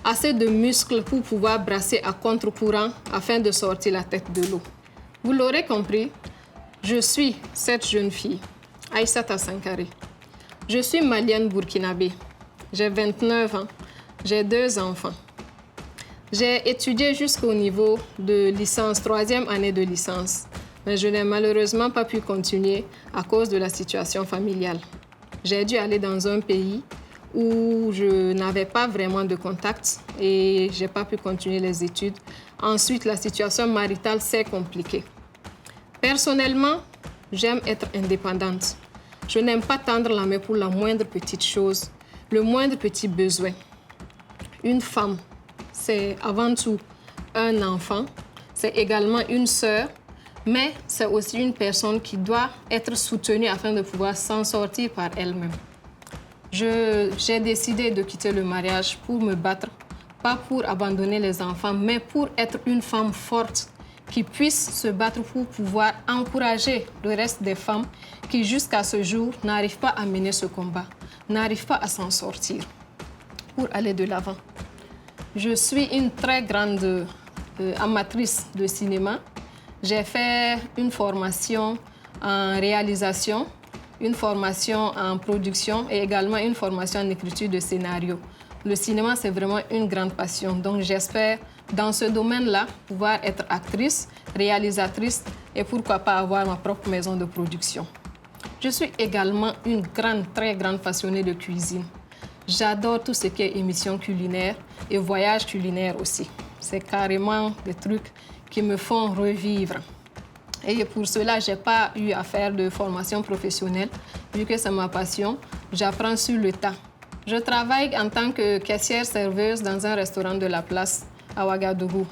assez de muscles pour pouvoir brasser à contre-courant afin de sortir la tête de l'eau? Vous l'aurez compris, je suis cette jeune fille, Aïssata Sankaré. Je suis malienne burkinabé. J'ai 29 ans, j'ai 2 enfants. J'ai étudié jusqu'au niveau de licence, 3e année de licence, mais je n'ai malheureusement pas pu continuer à cause de la situation familiale. J'ai dû aller dans un pays où je n'avais pas vraiment de contact et je n'ai pas pu continuer les études. Ensuite, la situation maritale s'est compliquée. Personnellement, j'aime être indépendante. Je n'aime pas tendre la main pour la moindre petite chose, le moindre petit besoin. Une femme, c'est avant tout un enfant, c'est également une sœur, mais c'est aussi une personne qui doit être soutenue afin de pouvoir s'en sortir par elle-même. J'ai décidé de quitter le mariage pour me battre, pas pour abandonner les enfants, mais pour être une femme forte qui puisse se battre pour pouvoir encourager le reste des femmes qui, jusqu'à ce jour, n'arrivent pas à mener ce combat, n'arrivent pas à s'en sortir pour aller de l'avant. Je suis une très grande amatrice de cinéma. J'ai fait une formation en réalisation, une formation en production et également une formation en écriture de scénario. Le cinéma, c'est vraiment une grande passion. Donc, j'espère, dans ce domaine-là, pouvoir être actrice, réalisatrice et pourquoi pas avoir ma propre maison de production. Je suis également une très grande passionnée de cuisine. J'adore tout ce qui est émissions culinaires et voyages culinaires aussi. C'est carrément des trucs qui me font revivre. Et pour cela, je n'ai pas eu à faire de formation professionnelle. Vu que c'est ma passion, j'apprends sur le tas. Je travaille en tant que caissière-serveuse dans un restaurant de la place à Ouagadougou.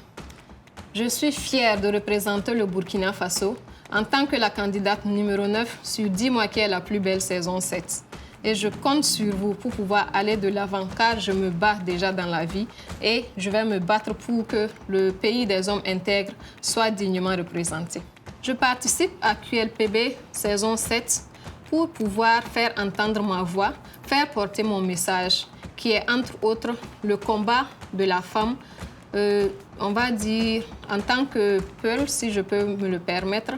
Je suis fière de représenter le Burkina Faso en tant que la candidate numéro 9 sur 10 mois qui est la plus belle saison 7. Et je compte sur vous pour pouvoir aller de l'avant car je me bats déjà dans la vie et je vais me battre pour que le pays des hommes intègres soit dignement représenté. Je participe à QLPB saison 7 pour pouvoir faire entendre ma voix, faire porter mon message, qui est entre autres le combat de la femme, on va dire en tant que Pearl, si je peux me le permettre.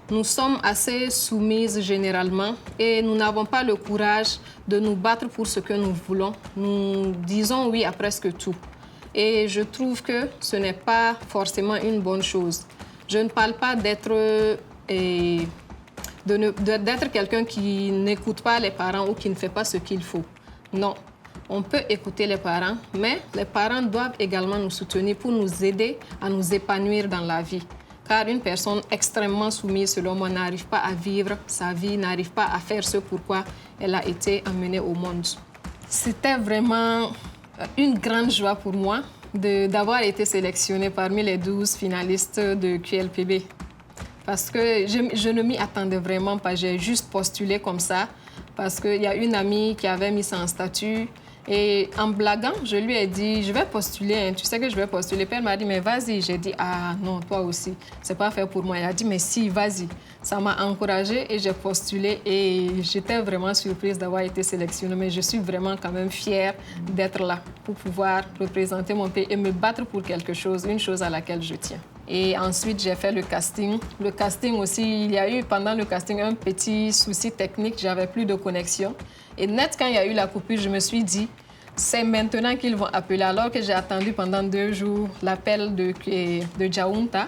Nous sommes assez soumises généralement et nous n'avons pas le courage de nous battre pour ce que nous voulons. Nous disons oui à presque tout. Et je trouve que ce n'est pas forcément une bonne chose. Je ne parle pas d'être quelqu'un qui n'écoute pas les parents ou qui ne fait pas ce qu'il faut. Non, on peut écouter les parents, mais les parents doivent également nous soutenir pour nous aider à nous épanouir dans la vie. Car une personne extrêmement soumise, selon moi, n'arrive pas à vivre sa vie, n'arrive pas à faire ce pourquoi elle a été amenée au monde. C'était vraiment une grande joie pour moi d'avoir été sélectionnée parmi les 12 finalistes de QLPB. Parce que je ne m'y attendais vraiment pas. J'ai juste postulé comme ça parce qu'il y a une amie qui avait mis ça en statut. Et en blaguant, je lui ai dit, je vais postuler, hein. Tu sais que je vais postuler. Puis elle m'a dit, mais vas-y. J'ai dit, ah non, toi aussi, c'est pas fait pour moi. Elle a dit, mais si, vas-y. Ça m'a encouragée et j'ai postulé et j'étais vraiment surprise d'avoir été sélectionnée. Mais je suis vraiment quand même fière d'être là pour pouvoir représenter mon pays et me battre pour quelque chose, une chose à laquelle je tiens. Et ensuite, j'ai fait le casting. Le casting aussi, il y a eu pendant le casting un petit souci technique. J'avais plus de connexion. Et net, quand il y a eu la coupure, je me suis dit, c'est maintenant qu'ils vont appeler. Alors que j'ai attendu pendant 2 jours l'appel de Djaounta.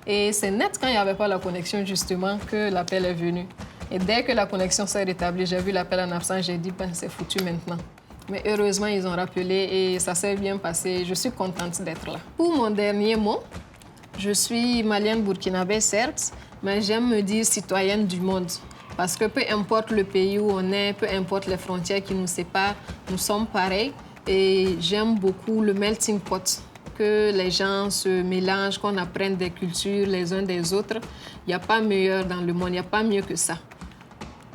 Et c'est net quand il n'y avait pas la connexion, justement, que l'appel est venu. Et dès que la connexion s'est rétablie, j'ai vu l'appel en absence, j'ai dit, ben, c'est foutu maintenant. Mais heureusement, ils ont rappelé et ça s'est bien passé. Je suis contente d'être là. Pour mon dernier mot, je suis malienne burkinabé, certes, mais j'aime me dire citoyenne du monde. Parce que peu importe le pays où on est, peu importe les frontières qui nous séparent, nous sommes pareils. Et j'aime beaucoup le melting pot, que les gens se mélangent, qu'on apprenne des cultures les uns des autres. Il n'y a pas meilleur dans le monde, il n'y a pas mieux que ça.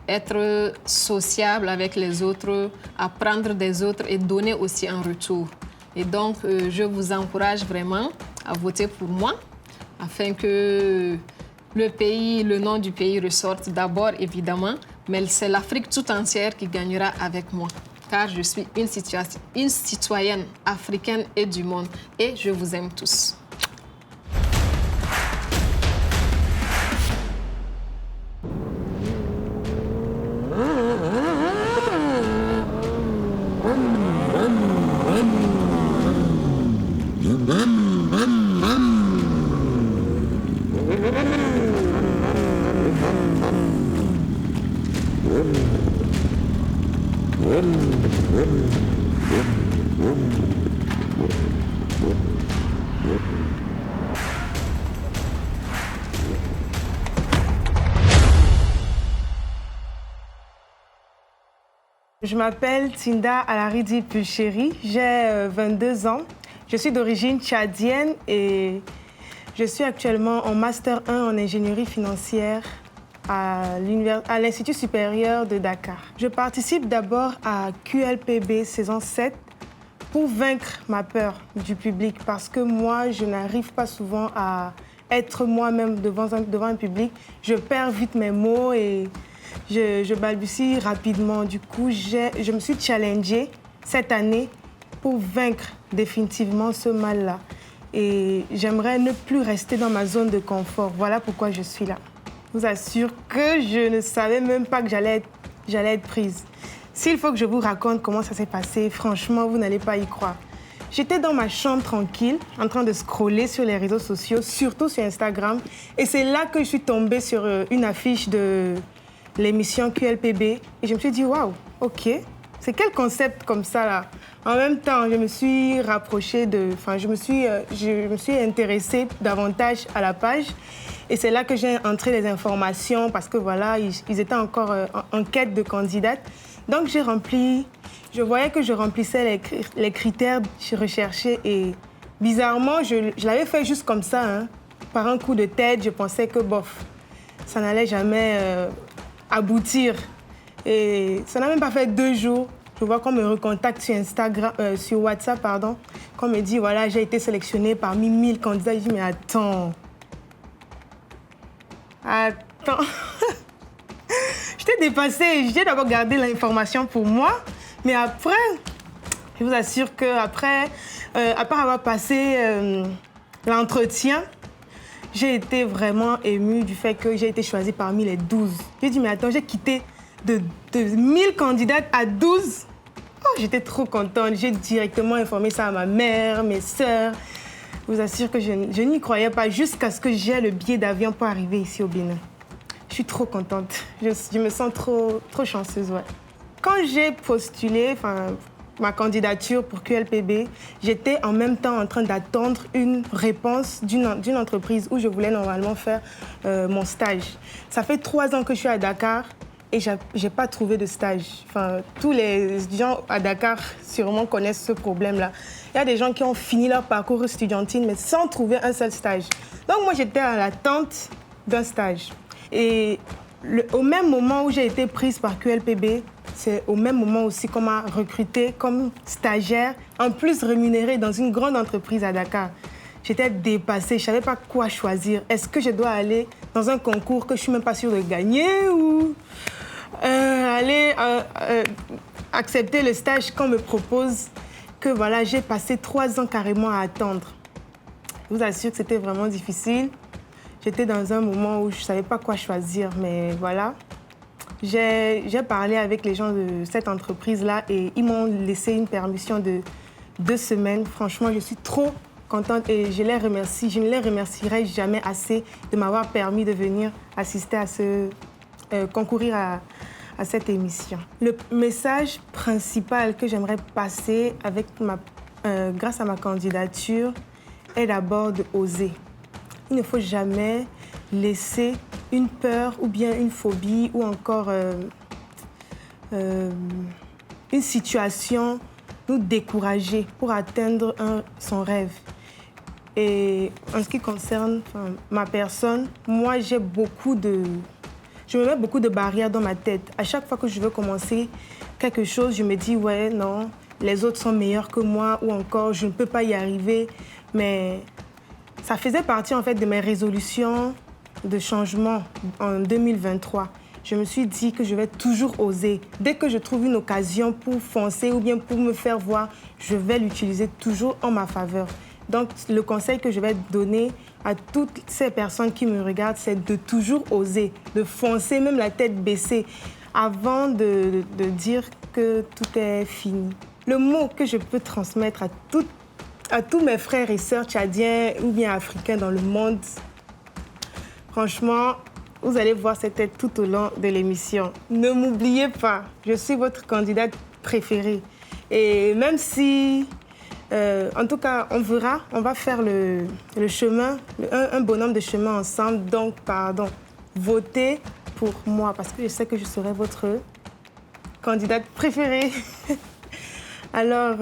Être sociable avec les autres, apprendre des autres et donner aussi en retour. Et donc, je vous encourage vraiment à voter pour moi, afin que le nom du pays ressorte d'abord, évidemment, mais c'est l'Afrique tout entière qui gagnera avec moi, car je suis une citoyenne africaine et du monde, et je vous aime tous. Je m'appelle Tinda Alaridi Pulchéri, j'ai 22 ans. Je suis d'origine tchadienne et je suis actuellement en Master 1 en ingénierie financière à l'Institut supérieur de Dakar. Je participe d'abord à QLPB saison 7 pour vaincre ma peur du public parce que moi, je n'arrive pas souvent à être moi-même devant un public, je perds vite mes mots et je balbutie rapidement. Du coup, je me suis challengée cette année pour vaincre définitivement ce mal-là. Et j'aimerais ne plus rester dans ma zone de confort. Voilà pourquoi je suis là. Je vous assure que je ne savais même pas que j'allais être prise. S'il faut que je vous raconte comment ça s'est passé, franchement, vous n'allez pas y croire. J'étais dans ma chambre tranquille, en train de scroller sur les réseaux sociaux, surtout sur Instagram. Et c'est là que je suis tombée sur une affiche de l'émission QLPB. Et je me suis dit, waouh, OK, c'est quel concept comme ça, là? En même temps, je me suis rapprochée je me suis intéressée davantage à la page. Et c'est là que j'ai entré les informations parce que voilà, ils étaient encore en quête de candidates. Donc je voyais que je remplissais les critères recherchés et bizarrement, je l'avais fait juste comme ça, hein. Par un coup de tête, je pensais que bof, ça n'allait jamais aboutir. Et ça n'a même pas fait 2 jours. Je vois qu'on me recontacte sur WhatsApp, qu'on me dit, voilà, j'ai été sélectionnée parmi 1000 candidats. Je dis, mais attends. J'étais dépassée. J'ai d'abord gardé l'information pour moi. Mais après, je vous assure qu'après, après avoir passé l'entretien, j'ai été vraiment émue du fait que j'ai été choisie parmi les 12. J'ai dit, mais attends, j'ai quitté de 1000 candidates à 12. Oh, j'étais trop contente. J'ai directement informé ça à ma mère, mes sœurs. Je vous assure que je n'y croyais pas jusqu'à ce que j'ai le billet d'avion pour arriver ici au Bénin. Je suis trop contente. Je me sens trop chanceuse, ouais. Quand j'ai postulé ma candidature pour QLPB, j'étais en même temps en train d'attendre une réponse d'une entreprise où je voulais normalement faire mon stage. Ça fait 3 ans que je suis à Dakar. Et je n'ai pas trouvé de stage. Tous les étudiants à Dakar sûrement connaissent ce problème-là. Il y a des gens qui ont fini leur parcours estudiantin, mais sans trouver un seul stage. Donc moi, j'étais à l'attente d'un stage. Et au même moment où j'ai été prise par QLPB, c'est au même moment aussi qu'on m'a recrutée comme stagiaire, en plus rémunérée dans une grande entreprise à Dakar. J'étais dépassée, je ne savais pas quoi choisir. Est-ce que je dois aller dans un concours que je ne suis même pas sûre de gagner ou aller accepter le stage qu'on me propose, que voilà, j'ai passé 3 ans carrément à attendre. Je vous assure que c'était vraiment difficile. J'étais dans un moment où je ne savais pas quoi choisir, mais voilà. J'ai parlé avec les gens de cette entreprise-là et ils m'ont laissé une permission de 2 semaines. Franchement, je suis trop contente et je les remercie. Je ne les remercierai jamais assez de m'avoir permis de venir assister à concourir à cette émission. Le message principal que j'aimerais passer grâce à ma candidature est d'abord d'oser. Il ne faut jamais laisser une peur ou bien une phobie ou encore une situation nous décourager pour atteindre son rêve. Et en ce qui concerne ma personne, moi je me mets beaucoup de barrières dans ma tête. À chaque fois que je veux commencer quelque chose, je me dis ouais, non, les autres sont meilleurs que moi ou encore je ne peux pas y arriver. Mais ça faisait partie en fait de mes résolutions de changement en 2023. Je me suis dit que je vais toujours oser. Dès que je trouve une occasion pour foncer ou bien pour me faire voir, je vais l'utiliser toujours en ma faveur. Donc, le conseil que je vais donner à toutes ces personnes qui me regardent, c'est de toujours oser, de foncer, même la tête baissée, avant de dire que tout est fini. Le mot que je peux transmettre à tous mes frères et sœurs tchadiens ou bien africains dans le monde, franchement, vous allez voir cette tête tout au long de l'émission. Ne m'oubliez pas, je suis votre candidate préférée. Et même si... en tout cas, on va faire le chemin, un bonhomme de chemin ensemble. Donc, votez pour moi parce que je sais que je serai votre candidate préférée. Alors,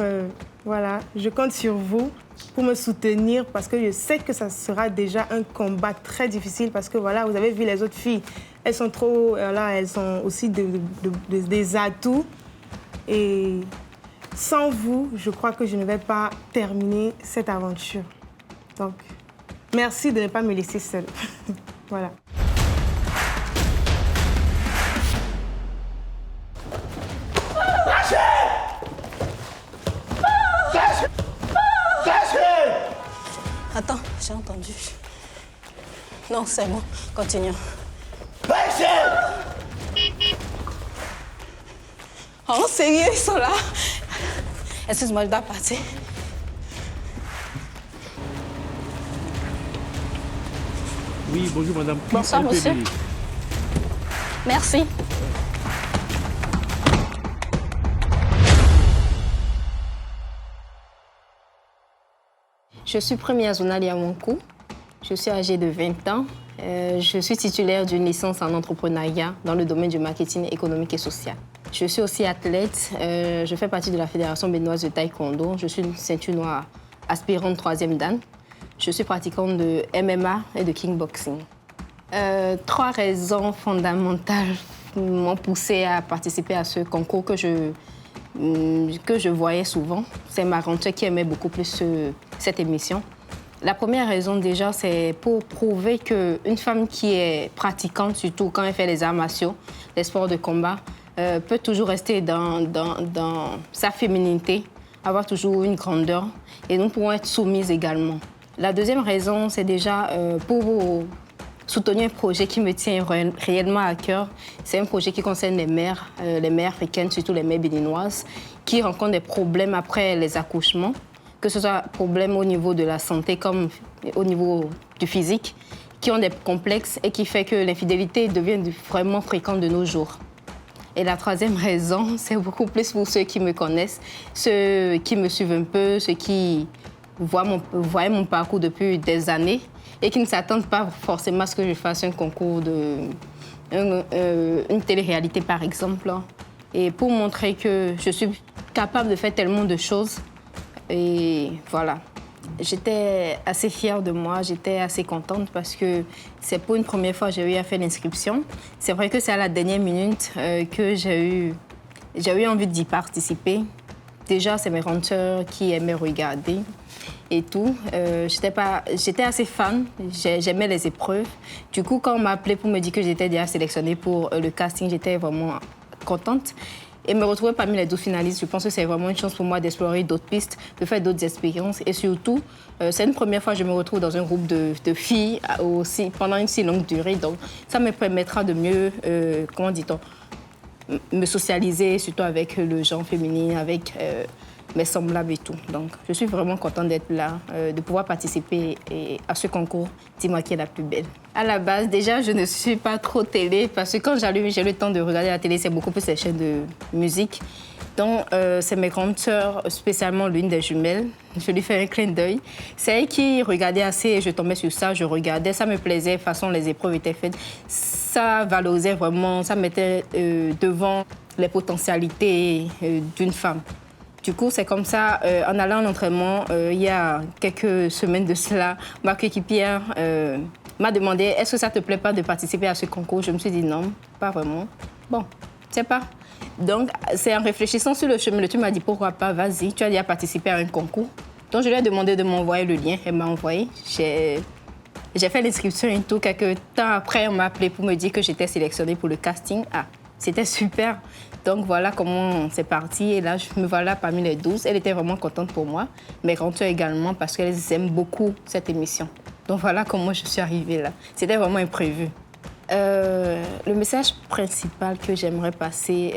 voilà, je compte sur vous pour me soutenir parce que je sais que ça sera déjà un combat très difficile parce que, voilà, vous avez vu les autres filles, elles sont elles ont aussi des atouts et... Sans vous, je crois que je ne vais pas terminer cette aventure. Donc, Merci de ne pas me laisser seule. Voilà. Attends, j'ai entendu. Non, c'est bon, continuons. Oh, sérieux, ils sont là? Excuse-moi, je dois partir. Oui, bonjour madame. Bonsoir, monsieur. Merci. Je suis première zonale Yamonkou. Je suis âgée de 20 ans. Je suis titulaire d'une licence en entrepreneuriat dans le domaine du marketing économique et social. Je suis aussi athlète. Je fais partie de la Fédération béninoise de taekwondo. Je suis une ceinture noire aspirante 3e dan. Je suis pratiquante de MMA et de kickboxing. 3 raisons fondamentales m'ont poussée à participer à ce concours que je voyais souvent. C'est ma rentrée qui aimait beaucoup plus cette émission. La première raison, déjà, c'est pour prouver qu'une femme qui est pratiquante, surtout quand elle fait les arts martiaux, les sports de combat, peut toujours rester dans sa féminité, avoir toujours une grandeur, et nous pouvons être soumises également. La deuxième raison, c'est déjà pour soutenir un projet qui me tient réellement à cœur. C'est un projet qui concerne les mères africaines, surtout les mères béninoises, qui rencontrent des problèmes après les accouchements, que ce soit problèmes au niveau de la santé comme au niveau du physique, qui ont des complexes et qui fait que l'infidélité devient vraiment fréquente de nos jours. Et la troisième raison, c'est beaucoup plus pour ceux qui me connaissent, ceux qui me suivent un peu, ceux qui voient mon parcours depuis des années et qui ne s'attendent pas forcément à ce que je fasse un concours une télé-réalité, par exemple. Et pour montrer que je suis capable de faire tellement de choses. Et voilà. J'étais assez fière de moi, j'étais assez contente parce que c'est pour une première fois que j'ai eu à faire l'inscription. C'est vrai que c'est à la dernière minute que j'ai eu envie d'y participer. Déjà, c'est mes renteurs qui aimaient regarder et tout. J'étais assez fan, j'aimais les épreuves. Du coup, quand on m'a appelée pour me dire que j'étais déjà sélectionnée pour le casting, j'étais vraiment contente. Et me retrouver parmi les 12 finalistes, je pense que c'est vraiment une chance pour moi d'explorer d'autres pistes, de faire d'autres expériences. Et surtout, c'est une première fois que je me retrouve dans un groupe de filles aussi, pendant une si longue durée. Donc, ça me permettra de mieux, me socialiser, surtout avec le genre féminin, avec mes semblables et tout. Donc, je suis vraiment contente d'être là, de pouvoir participer à ce concours « Dis-moi qui est la plus belle ». À la base, déjà, je ne suis pas trop télé parce que quand j'ai le temps de regarder la télé, c'est beaucoup plus les chaînes de musique. Donc, c'est mes grandes sœurs, spécialement l'une des jumelles. Je lui fais un clin d'œil. C'est elle qui regardait assez, je tombais sur ça, je regardais, ça me plaisait, de toute façon, les épreuves étaient faites. Ça valorisait vraiment, ça mettait devant les potentialités d'une femme. Du coup, c'est comme ça, en allant à l'entraînement, il y a quelques semaines de cela, ma coéquipière m'a demandé « Est-ce que ça ne te plaît pas de participer à ce concours ?» Je me suis dit « Non, pas vraiment. » Bon, je sais pas. Donc, c'est en réfléchissant sur le chemin, tu m'as dit « Pourquoi pas, vas-y, tu as déjà participé à un concours. » Donc, je lui ai demandé de m'envoyer le lien, elle m'a envoyé. J'ai fait l'inscription et tout. Quelques temps après, on m'a appelé pour me dire que j'étais sélectionnée pour le casting. Ah, c'était super. Donc voilà comment c'est parti. Et là, je me voilà parmi les 12. Elle était vraiment contente pour moi. Mes renteurs également, parce qu'elles aiment beaucoup cette émission. Donc voilà comment je suis arrivée là. C'était vraiment imprévu. Le message principal que j'aimerais passer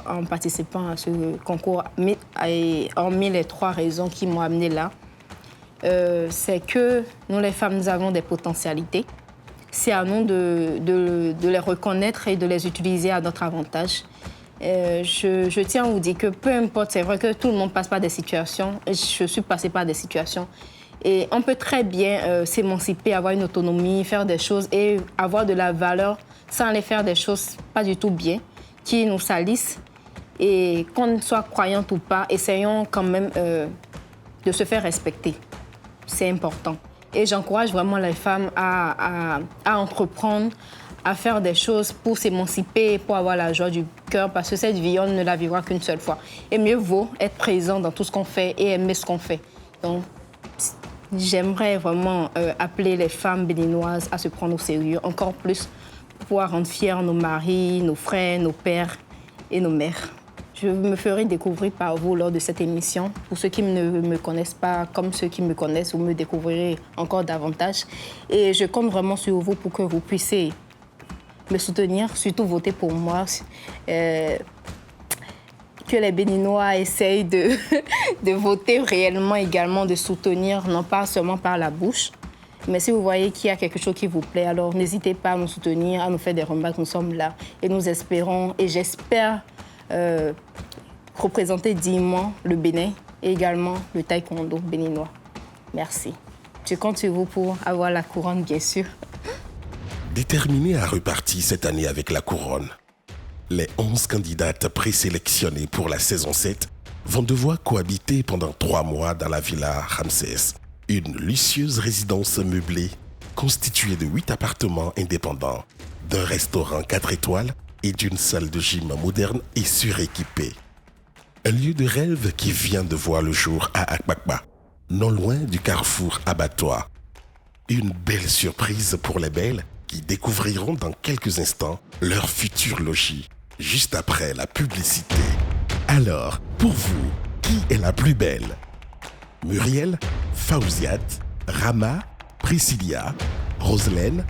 en participant à ce concours, hormis les 3 raisons qui m'ont amenée là, c'est que nous, les femmes, nous avons des potentialités. C'est à nous de les reconnaître et de les utiliser à notre avantage. Je tiens à vous dire que peu importe, c'est vrai que tout le monde passe par des situations. Je suis passée par des situations. Et on peut très bien s'émanciper, avoir une autonomie, faire des choses et avoir de la valeur sans aller faire des choses pas du tout bien, qui nous salissent. Et qu'on soit croyante ou pas, essayons quand même de se faire respecter. C'est important. Et j'encourage vraiment les femmes à entreprendre, à faire des choses pour s'émanciper, pour avoir la joie du cœur, parce que cette vie, on ne la vivra qu'une seule fois. Et mieux vaut être présent dans tout ce qu'on fait et aimer ce qu'on fait. Donc, j'aimerais vraiment appeler les femmes béninoises à se prendre au sérieux, encore plus pour pouvoir rendre fiers nos maris, nos frères, nos pères et nos mères. Je me ferai découvrir par vous lors de cette émission. Pour ceux qui ne me connaissent pas, comme ceux qui me connaissent, vous me découvrirez encore davantage. Et je compte vraiment sur vous pour que vous puissiez me soutenir, surtout voter pour moi. Que les Béninois essayent de voter réellement également, de soutenir, non pas seulement par la bouche. Mais si vous voyez qu'il y a quelque chose qui vous plaît, alors n'hésitez pas à nous soutenir, à nous faire des remarques. Nous sommes là et nous espérons, et j'espère représenter dignement le Bénin et également le taekwondo béninois. Merci. Je compte sur vous pour avoir la couronne, bien sûr. Déterminés à repartir cette année avec la couronne, les 11 candidates présélectionnées pour la saison 7 vont devoir cohabiter pendant 3 mois dans la Villa Ramsès, une lucieuse résidence meublée constituée de 8 appartements indépendants, d'un restaurant 4 étoiles et d'une salle de gym moderne et suréquipée. Un lieu de rêve qui vient de voir le jour à Akbakba, non loin du carrefour abattoir. Une belle surprise pour les belles qui découvriront dans quelques instants leur futur logis, juste après la publicité. Alors, pour vous, qui est la plus belle? Muriel, Fawziat, Rama, Priscilla, Roselaine,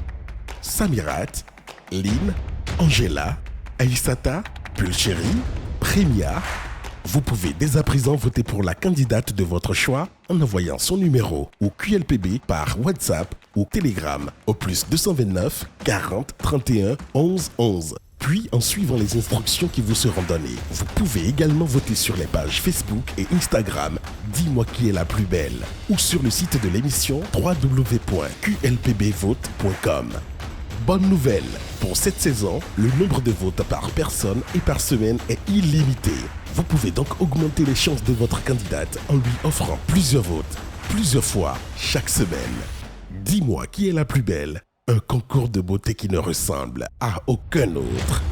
Samirat, Lynn, Angela, Aïssata, Pulchéri, Premia. Vous pouvez dès à présent voter pour la candidate de votre choix en envoyant son numéro ou QLPB par WhatsApp ou Telegram au +229 40 31 11 11. Puis en suivant les instructions qui vous seront données. Vous pouvez également voter sur les pages Facebook et Instagram Dis-moi qui est la plus belle ou sur le site de l'émission www.qlpbvote.com. Bonne nouvelle, pour cette saison, le nombre de votes par personne et par semaine est illimité. Vous pouvez donc augmenter les chances de votre candidate en lui offrant plusieurs votes, plusieurs fois, chaque semaine. Dis-moi qui est la plus belle, un concours de beauté qui ne ressemble à aucun autre.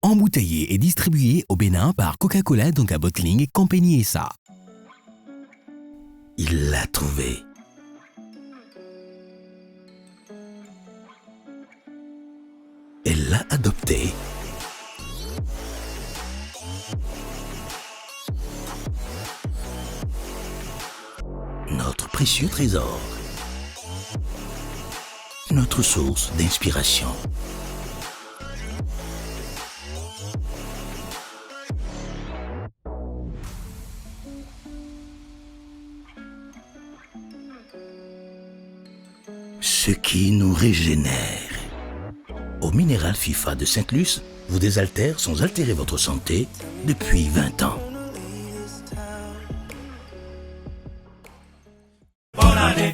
Embouteillé et distribué au Bénin par Coca-Cola Donka Bottling Compagnie SA. Il l'a trouvé. Elle l'a adopté. Notre précieux trésor. Notre source d'inspiration. Ce qui nous régénère. Au minéral FIFA de Sainte-Luce, vous désaltère sans altérer votre santé depuis 20 ans.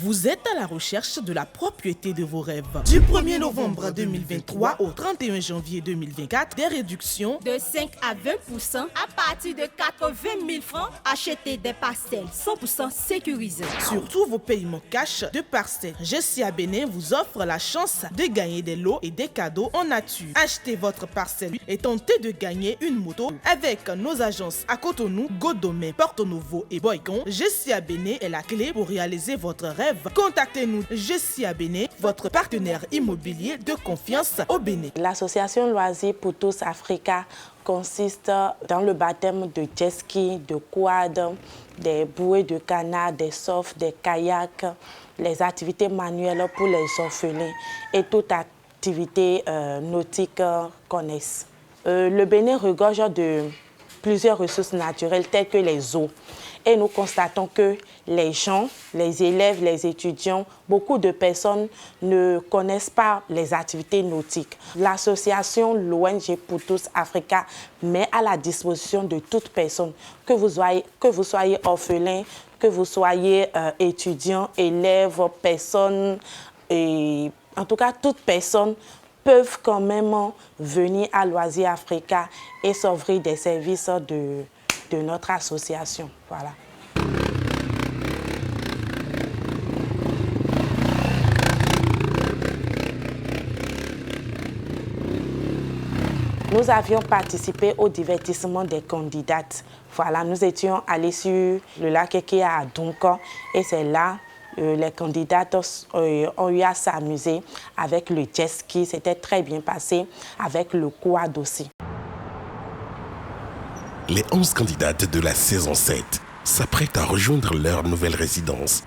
Vous êtes à la recherche de la propriété de vos rêves. Du 1er novembre 2023 au 31 janvier 2024, des réductions de 5 à 20% à partir de 80 000 francs. Achetez des parcelles 100% sécurisées. Sur tous vos paiements cash de parcelles. Jessia Bénin vous offre la chance de gagner des lots et des cadeaux en nature. Achetez votre parcelle et tentez de gagner une moto avec nos agences à Cotonou, Godomé, Porto Novo et Boycon. Jessia Bénin est la clé pour réaliser votre rêve. Contactez-nous Jessia Bénin, votre partenaire immobilier de confiance au Bénin. L'association Loisirs pour tous Africa consiste dans le baptême de jet ski, de quad, des bouées de canard, des surfs, des kayaks, les activités manuelles pour les orphelins et toute activité nautique connaissent. Le Bénin regorge de plusieurs ressources naturelles telles que les eaux. Et nous constatons que les gens, les élèves, les étudiants, beaucoup de personnes ne connaissent pas les activités nautiques. L'association, l'ONG Pour tous Africa, met à la disposition de toute personne, que vous soyez orphelin, que vous soyez étudiant, élève, personne, et en tout cas toute personne, peuvent quand même venir à Loisirs Africa et s'offrir des services de notre association. Voilà. Nous avions participé au divertissement des candidates. Voilà, nous étions allés sur le lac qui est à Duncan et c'est là les candidates ont eu à s'amuser avec le jet ski. C'était très bien passé avec le quad aussi. Les 11 candidates de la saison 7 s'apprêtent à rejoindre leur nouvelle résidence,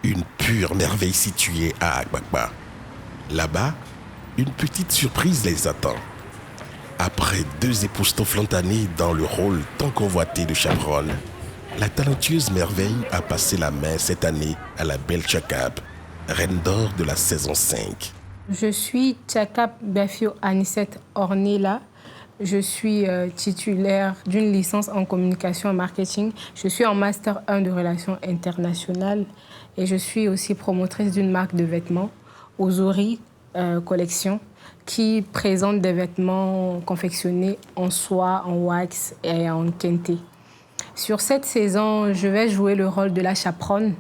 une pure merveille située à Agbagba. Là-bas, une petite surprise les attend. Après 2 époustouflantes années dans le rôle tant convoité de chaperonne, la talentueuse merveille a passé la main cette année à la belle Tchakap, reine d'or de la saison 5. Je suis Tchakap Bafio Anicette Ornella. Je suis titulaire d'une licence en communication et marketing. Je suis en Master 1 de relations internationales et je suis aussi promotrice d'une marque de vêtements, Ozori Collection, qui présente des vêtements confectionnés en soie, en wax et en kente. Sur cette saison, je vais jouer le rôle de la chaperonne,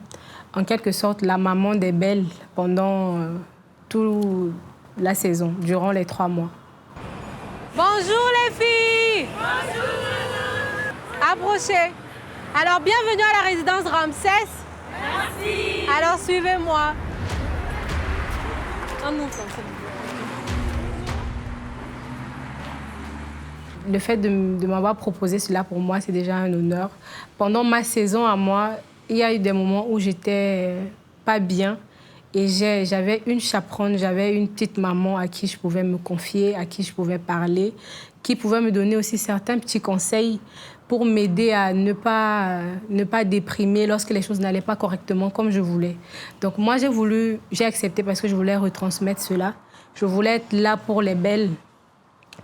en quelque sorte la maman des belles pendant toute la saison, durant les 3 mois. Bonjour les filles. Bonjour. Approchez. Alors, bienvenue à la résidence Ramsès. Merci. Alors, suivez-moi. Le fait de m'avoir proposé cela, pour moi, c'est déjà un honneur. Pendant ma saison à moi, il y a eu des moments où j'étais pas bien. Et j'avais une chaperonne, j'avais une petite maman à qui je pouvais me confier, à qui je pouvais parler, qui pouvait me donner aussi certains petits conseils pour m'aider à ne pas déprimer lorsque les choses n'allaient pas correctement comme je voulais. Donc moi, j'ai accepté parce que je voulais retransmettre cela. Je voulais être là pour les belles.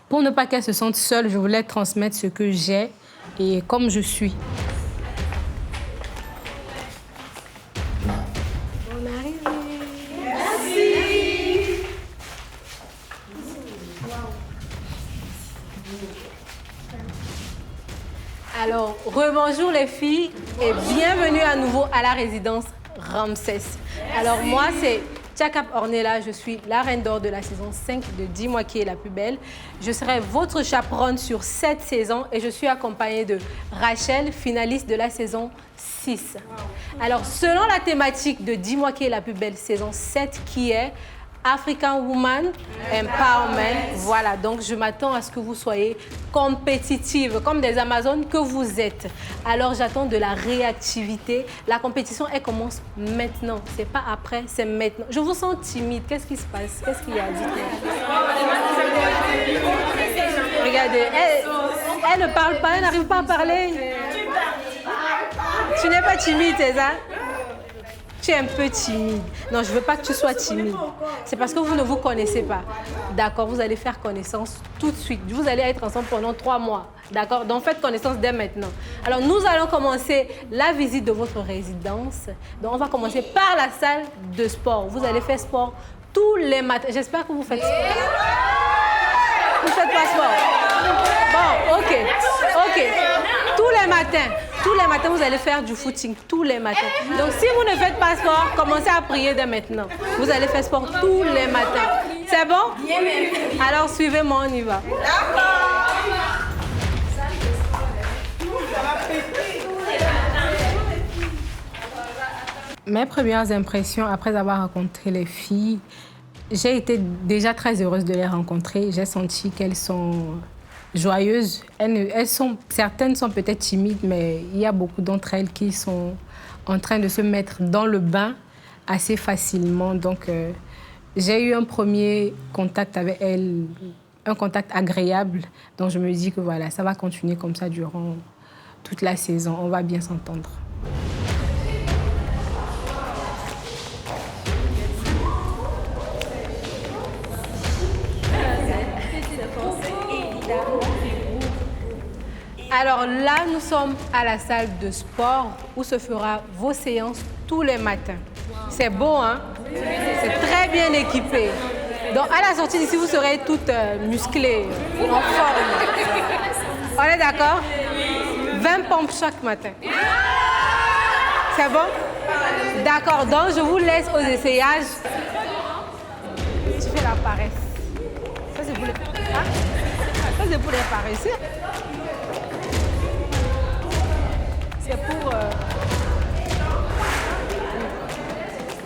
Pour ne pas qu'elles se sentent seules, je voulais transmettre ce que j'ai et comme je suis. Alors, rebonjour les filles et bienvenue à nouveau à la résidence Ramsès. Alors moi, c'est Tchakap Ornella, je suis la reine d'or de la saison 5 de Dis-moi qui est la plus belle. Je serai votre chaperonne sur cette saison et je suis accompagnée de Rachel, finaliste de la saison 6. Alors, selon la thématique de Dis-moi qui est la plus belle saison 7 qui est African Woman Empowerment. Voilà, donc je m'attends à ce que vous soyez compétitives, comme des Amazones que vous êtes. Alors j'attends de la réactivité. La compétition, elle commence maintenant. C'est pas après, c'est maintenant. Je vous sens timide. Qu'est-ce qui se passe? Qu'est-ce qu'il y a? Regardez, elle ne parle pas, elle n'arrive pas à parler. Tu n'es pas timide, c'est ça? Tu es un peu timide. Non, je ne veux pas que tu sois timide. C'est parce que vous ne vous connaissez pas. D'accord, vous allez faire connaissance tout de suite. Vous allez être ensemble pendant 3 mois. D'accord, donc faites connaissance dès maintenant. Alors, nous allons commencer la visite de votre résidence. Donc, on va commencer par la salle de sport. Vous allez faire sport tous les matins. J'espère que vous faites sport. Vous ne faites pas sport? Bon, ok. Tous les matins, vous allez faire du footing, tous les matins. Donc, si vous ne faites pas sport, commencez à prier dès maintenant. Vous allez faire sport tous les matins. C'est bon? Alors, suivez-moi, on y va. Mes premières impressions après avoir rencontré les filles, j'ai été déjà très heureuse de les rencontrer. J'ai senti qu'elles sont joyeuses. Certaines sont peut-être timides, mais il y a beaucoup d'entre elles qui sont en train de se mettre dans le bain assez facilement. Donc, j'ai eu un premier contact avec elles un contact agréable. Donc je me dis que voilà, ça va continuer comme ça durant toute la saison. On va bien s'entendre. Alors là, nous sommes à la salle de sport où se fera vos séances tous les matins. C'est beau, hein? C'est très bien équipé. Donc à la sortie d'ici, vous serez toutes musclées, en forme. On est d'accord? 20 pompes chaque matin. C'est bon? D'accord, donc je vous laisse aux essayages. Tu fais la paresse. Ça, c'est pour les... Hein? Ça, c'est pour les paresseux. C'est pour...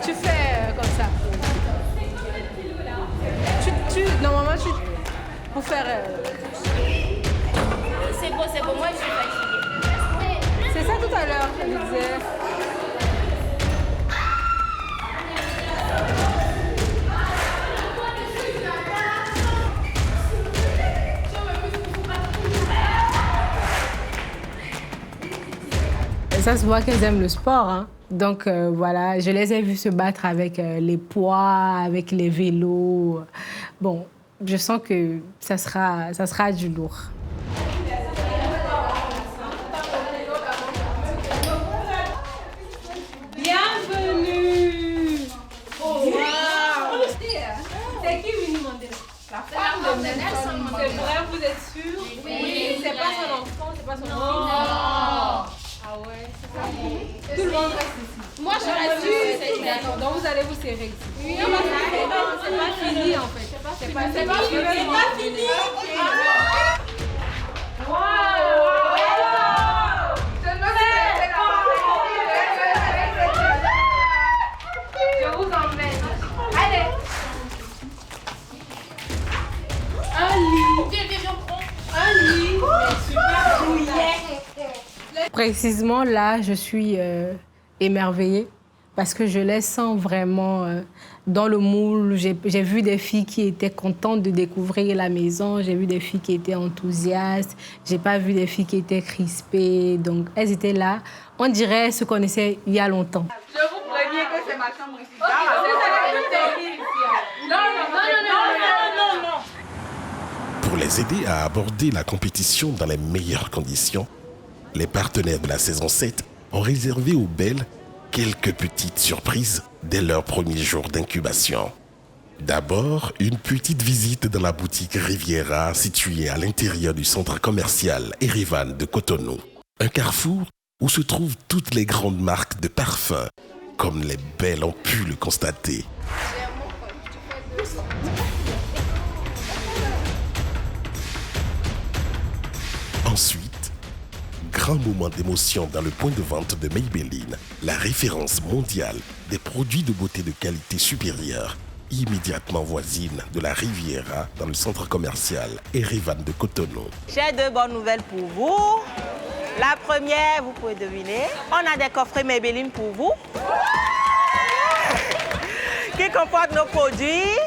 Tu fais comme ça. Normalement, pour faire... C'est bon, moi je suis fatiguée. C'est ça tout à l'heure, je disais. Ça se voit qu'elles aiment le sport, hein. Donc voilà, je les ai vues se battre avec les poids, avec les vélos. Bon, je sens que ça sera du lourd. Bienvenue! Oh, wow. C'est qui Winnie Mandela? La femme de Nelson Mandela. C'est vrai, vous êtes sûre? Oui. C'est pas son enfant, c'est pas son enfant. Ah ouais, c'est ça. Tout le monde reste ici. Moi, je reste sûre. D'accord, donc vous allez vous serrer ici. Oui. Non, c'est pas fini en fait. C'est pas fini. Je vous emmène. Allez. Un lit. Un lit. Super douillet. Précisément là, je suis émerveillée parce que je les sens vraiment dans le moule. J'ai vu des filles qui étaient contentes de découvrir la maison. J'ai vu des filles qui étaient enthousiastes. J'ai pas vu des filles qui étaient crispées. Donc, elles étaient là. On dirait se connaissaient il y a longtemps. Je vous préviens que c'est ma chambre ici. Non. Pour les aider à aborder la compétition dans les meilleures conditions, les partenaires de la saison 7 ont réservé aux belles quelques petites surprises dès leur premier jour d'incubation. D'abord, une petite visite dans la boutique Riviera située à l'intérieur du centre commercial Erivan de Cotonou. Un carrefour où se trouvent toutes les grandes marques de parfums, comme les belles ont pu le constater. Ensuite, grand moment d'émotion dans le point de vente de Maybelline, la référence mondiale des produits de beauté de qualité supérieure, immédiatement voisine de la Riviera dans le centre commercial Erivan de Cotonou. J'ai deux bonnes nouvelles pour vous. La première, vous pouvez deviner, on a des coffrets Maybelline pour vous qui comportent nos produits.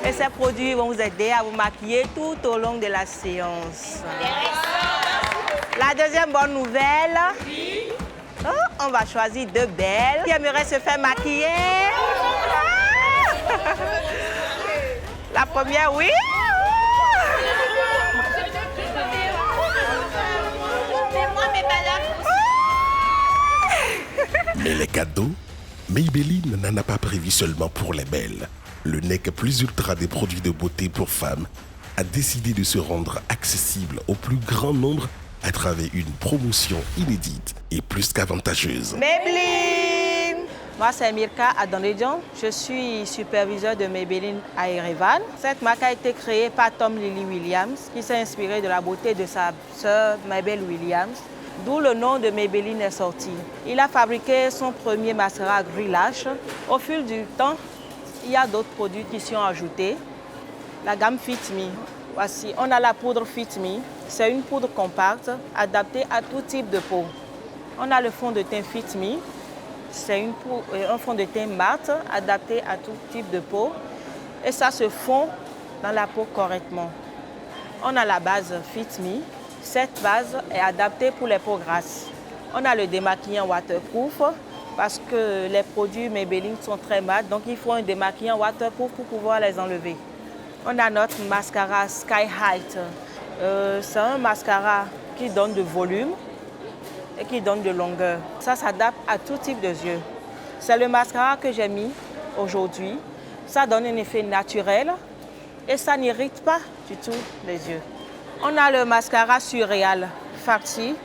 Et ces produits vont vous aider à vous maquiller tout au long de la séance. La deuxième bonne nouvelle, on va choisir deux belles qui aimeraient se faire maquiller. La première, oui. Mais les cadeaux, Maybelline n'en a pas prévu seulement pour les belles. Le NEC plus ultra des produits de beauté pour femmes a décidé de se rendre accessible au plus grand nombre à travers une promotion inédite et plus qu'avantageuse. Maybelline! Moi, c'est Mirka Adonedjan. Je suis superviseur de Maybelline à Erivan. Cette marque a été créée par Tom Lily Williams, qui s'est inspiré de la beauté de sa sœur Mabel Williams, d'où le nom de Maybelline est sorti. Il a fabriqué son premier mascara à Gris Lash. Au fil du temps, il y a d'autres produits qui sont ajoutés. La gamme Fit Me. Voici, on a la poudre Fit Me. C'est une poudre compacte adaptée à tout type de peau. On a le fond de teint Fit Me. C'est un fond de teint mat adapté à tout type de peau. Et ça se fond dans la peau correctement. On a la base Fit Me. Cette base est adaptée pour les peaux grasses. On a le démaquillant waterproof parce que les produits Maybelline sont très mat, donc il faut un démaquillant waterproof pour pouvoir les enlever. On a notre mascara Sky Height. C'est un mascara qui donne de volume et qui donne de longueur. Ça s'adapte à tout type de yeux. C'est le mascara que j'ai mis aujourd'hui. Ça donne un effet naturel et ça n'irrite pas du tout les yeux. On a le mascara Surreal Facti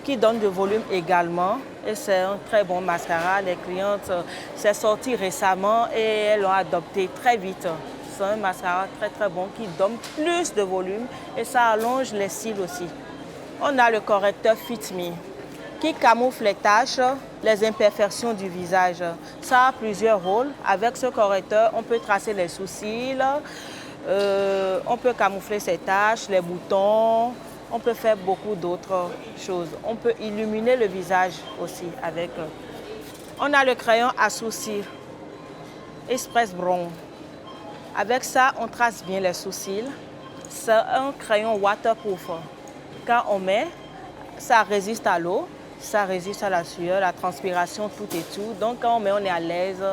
qui donne de volume également. Et c'est un très bon mascara. Les clientes, c'est sorti récemment et elles l'ont adopté très vite. C'est un mascara très très bon qui donne plus de volume et ça allonge les cils aussi. On a le correcteur Fit Me qui camoufle les taches, les imperfections du visage. Ça a plusieurs rôles. Avec ce correcteur, on peut tracer les sourcils, on peut camoufler ces taches, les boutons, on peut faire beaucoup d'autres choses. On peut illuminer le visage aussi avec. On a le crayon à sourcils, Express Brown. Avec ça, on trace bien les sourcils. C'est un crayon waterproof. Quand on met, ça résiste à l'eau, ça résiste à la sueur, la transpiration, tout et tout. Donc quand on met, on est à l'aise.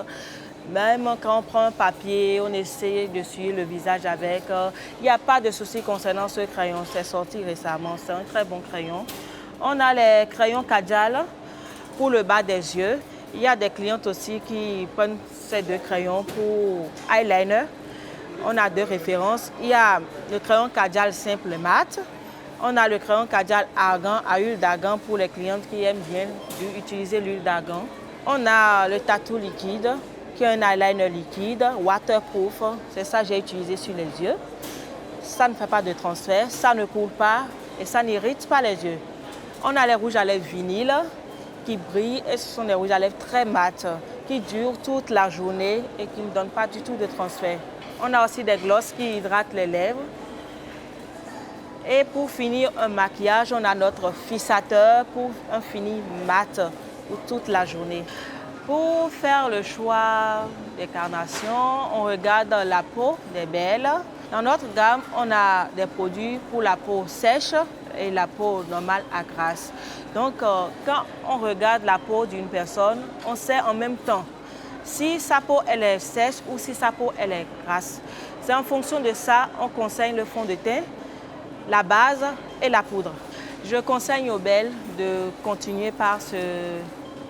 Même quand on prend un papier, on essaie de suivre le visage avec. Il n'y a pas de souci concernant ce crayon. C'est sorti récemment. C'est un très bon crayon. On a les crayons Kajal pour le bas des yeux. Il y a des clientes aussi qui prennent ces deux crayons pour eyeliner. On a deux références. Il y a le crayon Kajal simple mat. On a le crayon Kajal argan à huile d'argan pour les clientes qui aiment bien utiliser l'huile d'argan. On a le tattoo liquide qui est un eyeliner liquide, waterproof. C'est ça que j'ai utilisé sur les yeux. Ça ne fait pas de transfert, ça ne coule pas et ça n'irrite pas les yeux. On a les rouges à lèvres vinyle qui brillent et ce sont des rouges à lèvres très mat qui durent toute la journée et qui ne donnent pas du tout de transfert. On a aussi des glosses qui hydratent les lèvres. Et pour finir un maquillage, on a notre fissateur pour un fini mat pour toute la journée. Pour faire le choix des carnations, on regarde la peau des belles. Dans notre gamme, on a des produits pour la peau sèche et la peau normale à grasse. Donc, quand on regarde la peau d'une personne, on sait en même temps si sa peau elle est sèche ou si sa peau elle est grasse. C'est en fonction de ça, on conseille le fond de teint, la base et la poudre. Je conseille aux belles de continuer par se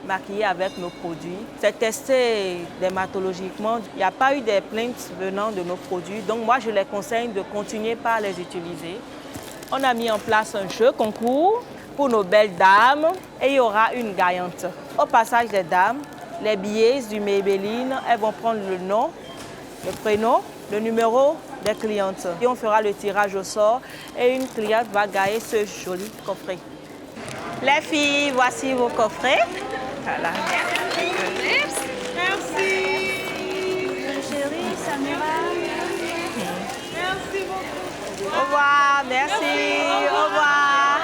maquiller avec nos produits. C'est testé dermatologiquement. Il n'y a pas eu de plaintes venant de nos produits. Donc moi, je les conseille de continuer par les utiliser. On a mis en place un jeu concours pour nos belles dames et il y aura une gagnante. Au passage des dames, les billets du Maybelline, elles vont prendre le nom, le prénom, le numéro des clientes. Et on fera le tirage au sort et une cliente va gagner ce joli coffret. Les filles, voici vos coffrets. Voilà. Merci. Chérie, ça me va. Merci beaucoup. Au revoir, merci. Au revoir.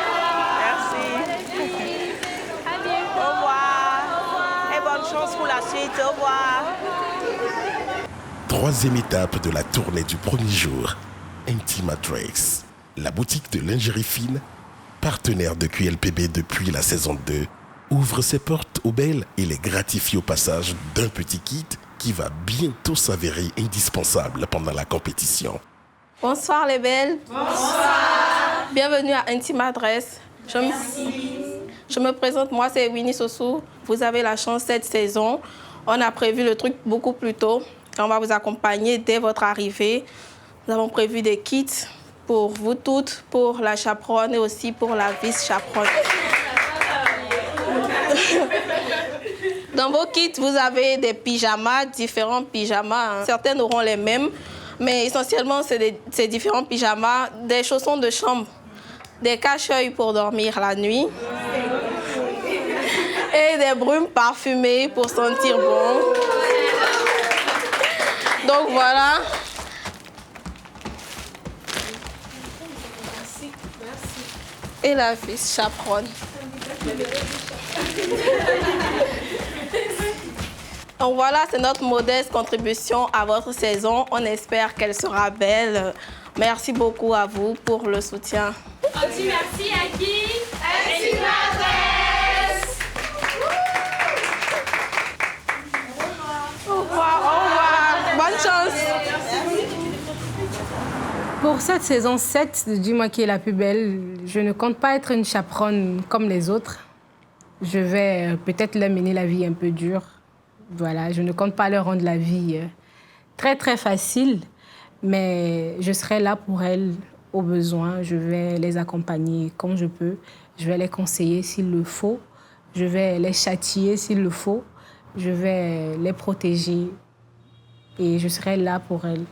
Merci. À bientôt. Au revoir. Et bonne chance pour la suite. Au revoir. Troisième étape de la tournée du premier jour, Intimatrix, la boutique de lingerie fine, partenaire de QLPB depuis la saison 2, ouvre ses portes aux belles et les gratifie au passage d'un petit kit qui va bientôt s'avérer indispensable pendant la compétition. Bonsoir les belles. Bonsoir. Bienvenue à Intimatrix. Je me présente, moi c'est Winnie Sossou. Vous avez la chance cette saison. On a prévu le truc beaucoup plus tôt. On va vous accompagner dès votre arrivée. Nous avons prévu des kits pour vous toutes, pour la chaperonne et aussi pour la vice-chaperonne. Dans vos kits, vous avez des pyjamas, différents pyjamas. Certains auront les mêmes, mais essentiellement, c'est différents pyjamas, des chaussons de chambre, des cache-œil pour dormir la nuit et des brumes parfumées pour sentir bon. Donc voilà. Et la vice-chaperonne. Donc voilà, c'est notre modeste contribution à votre saison. On espère qu'elle sera belle. Merci beaucoup à vous pour le soutien. On dit merci à qui? Estimatrice. Au revoir. Bonne chance. Pour cette saison 7 de Dis-moi qui est la plus belle, je ne compte pas être une chaperonne comme les autres. Je vais peut-être leur mener la vie un peu dure. Voilà, je ne compte pas leur rendre la vie très, très facile, mais je serai là pour elles au besoin. Je vais les accompagner comme je peux. Je vais les conseiller s'il le faut. Je vais les châtier s'il le faut. Je vais les protéger et je serai là pour elles.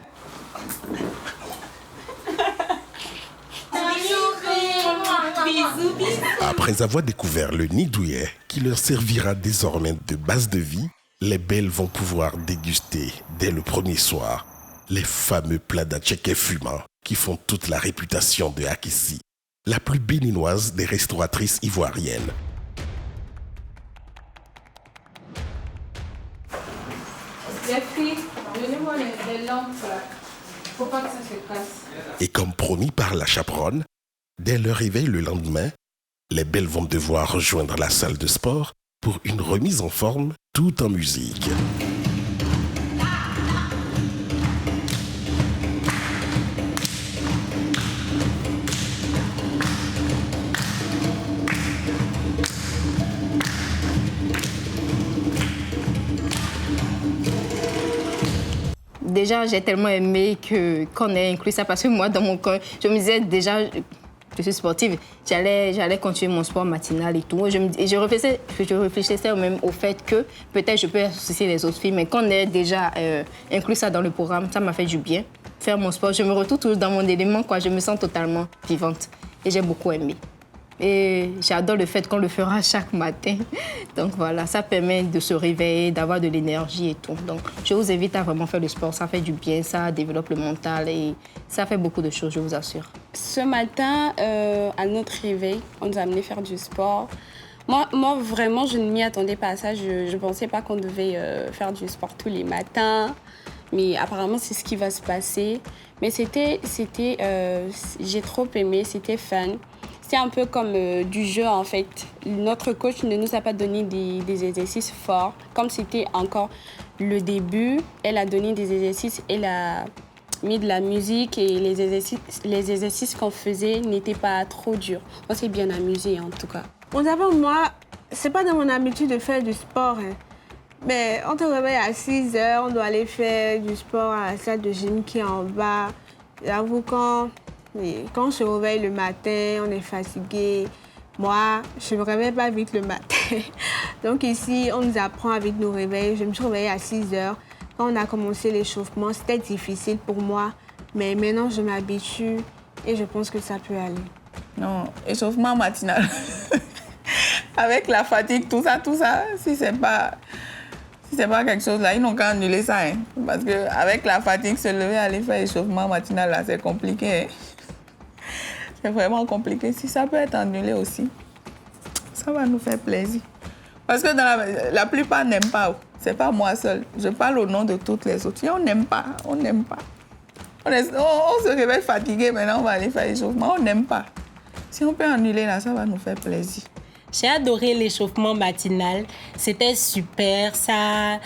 Après avoir découvert le nid douillet qui leur servira désormais de base de vie, les belles vont pouvoir déguster dès le premier soir les fameux plats d'atchèque fumants qui font toute la réputation de Akissi, la plus béninoise des restauratrices ivoiriennes. Les filles, donnez-moi les lampes là. Faut pas que ça se casse. Et comme promis par la chaperonne, dès leur réveil le lendemain, les belles vont devoir rejoindre la salle de sport pour une remise en forme tout en musique. Déjà, j'ai tellement aimé qu'on ait inclus ça parce que moi, dans mon cœur, je me disais déjà, je suis sportive, j'allais continuer mon sport matinal et tout. Je réfléchissais même au fait que peut-être je peux associer les autres filles, mais qu'on ait déjà inclus ça dans le programme, ça m'a fait du bien. Faire mon sport, je me retrouve toujours dans mon élément, quoi. Je me sens totalement vivante et j'ai beaucoup aimé. Et j'adore le fait qu'on le fera chaque matin. Donc voilà, ça permet de se réveiller, d'avoir de l'énergie et tout. Donc je vous invite à vraiment faire le sport. Ça fait du bien, ça développe le mental et ça fait beaucoup de choses, je vous assure. Ce matin, à notre réveil, on nous a amené faire du sport. Moi vraiment, je ne m'y attendais pas à ça. Je ne pensais pas qu'on devait faire du sport tous les matins. Mais apparemment, c'est ce qui va se passer. Mais j'ai trop aimé, c'était fun. C'est un peu comme du jeu, en fait. Notre coach ne nous a pas donné des exercices forts. Comme c'était encore le début, elle a donné des exercices, elle a mis de la musique et les exercices qu'on faisait n'étaient pas trop durs. On s'est bien amusé, en tout cas. Bon, d'abord, moi, c'est pas dans mon habitude de faire du sport. Hein. Mais on te réveille à 6 heures, on doit aller faire du sport à la salle de gym qui est en bas. J'avoue, quand on se réveille le matin, on est fatigué. Moi, je ne me réveille pas vite le matin. Donc ici, on nous apprend à vite nous réveiller. Je me suis réveillée à 6 heures. Quand on a commencé l'échauffement, c'était difficile pour moi. Mais maintenant, je m'habitue et je pense que ça peut aller. Non, échauffement matinal. Avec la fatigue, tout ça, si c'est pas quelque chose là, ils n'ont qu'à annuler ça. Hein. Parce qu'avec la fatigue, se lever, aller faire échauffement matinal, là, c'est compliqué. Hein. C'est vraiment compliqué. Si ça peut être annulé aussi, ça va nous faire plaisir. Parce que la plupart n'aiment pas. C'est pas moi seule. Je parle au nom de toutes les autres. On n'aime pas. On n'aime pas. On se réveille fatigué, maintenant on va aller faire l'échauffement. On n'aime pas. Si on peut annuler là, ça va nous faire plaisir. J'ai adoré l'échauffement matinal. C'était super. Ça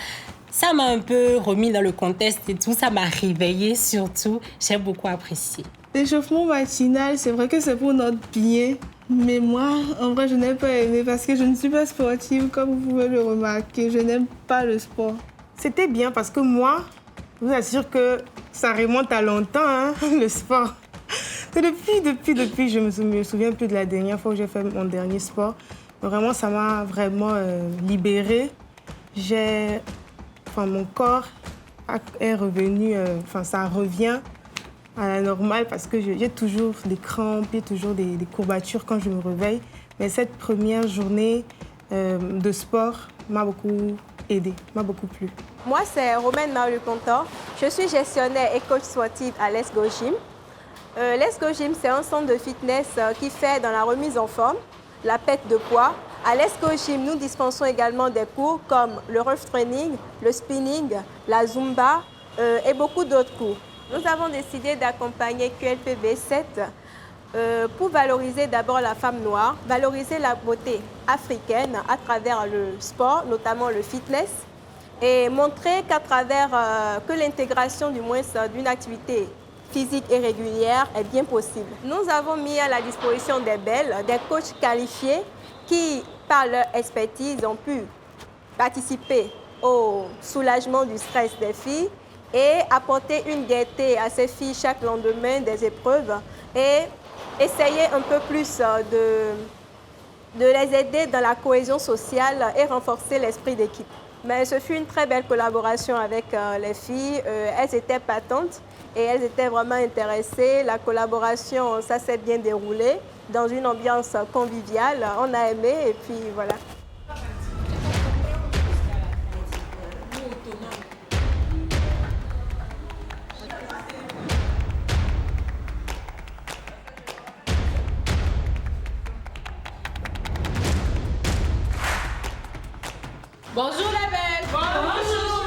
m'a un peu remis dans le contexte et tout. Ça m'a réveillée surtout. J'ai beaucoup apprécié. L'échauffement matinal, c'est vrai que c'est pour notre bien. Mais moi, en vrai, je n'ai pas aimé parce que je ne suis pas sportive, comme vous pouvez le remarquer. Je n'aime pas le sport. C'était bien parce que moi, je vous assure que ça remonte à longtemps, hein, le sport. C'est depuis, je me souviens plus de la dernière fois où j'ai fait mon dernier sport. Mais vraiment, ça m'a vraiment libérée. Mon corps est revenu, ça revient à la normale parce que j'ai toujours des crampes, j'ai toujours des courbatures quand je me réveille. Mais cette première journée de sport m'a beaucoup aidée, m'a beaucoup plu. Moi, c'est Romaine Marie-Contor. Je suis gestionnaire et coach sportif à Let's Go Gym. Let's Go Gym, c'est un centre de fitness qui fait dans la remise en forme, la perte de poids. À Let's Go Gym, nous dispensons également des cours comme le rough training, le spinning, la zumba et beaucoup d'autres cours. Nous avons décidé d'accompagner QLPB 7 pour valoriser d'abord la femme noire, valoriser la beauté africaine à travers le sport, notamment le fitness, et montrer qu'à travers que l'intégration du moins d'une activité physique et régulière est bien possible. Nous avons mis à la disposition des belles, des coachs qualifiés qui, par leur expertise, ont pu participer au soulagement du stress des filles et apporter une gaieté à ces filles chaque lendemain des épreuves et essayer un peu plus de les aider dans la cohésion sociale et renforcer l'esprit d'équipe. Mais ce fut une très belle collaboration avec les filles. Elles étaient patentes et elles étaient vraiment intéressées. La collaboration, ça s'est bien déroulé dans une ambiance conviviale. On a aimé et puis voilà. Bonjour la belle. Bonjour.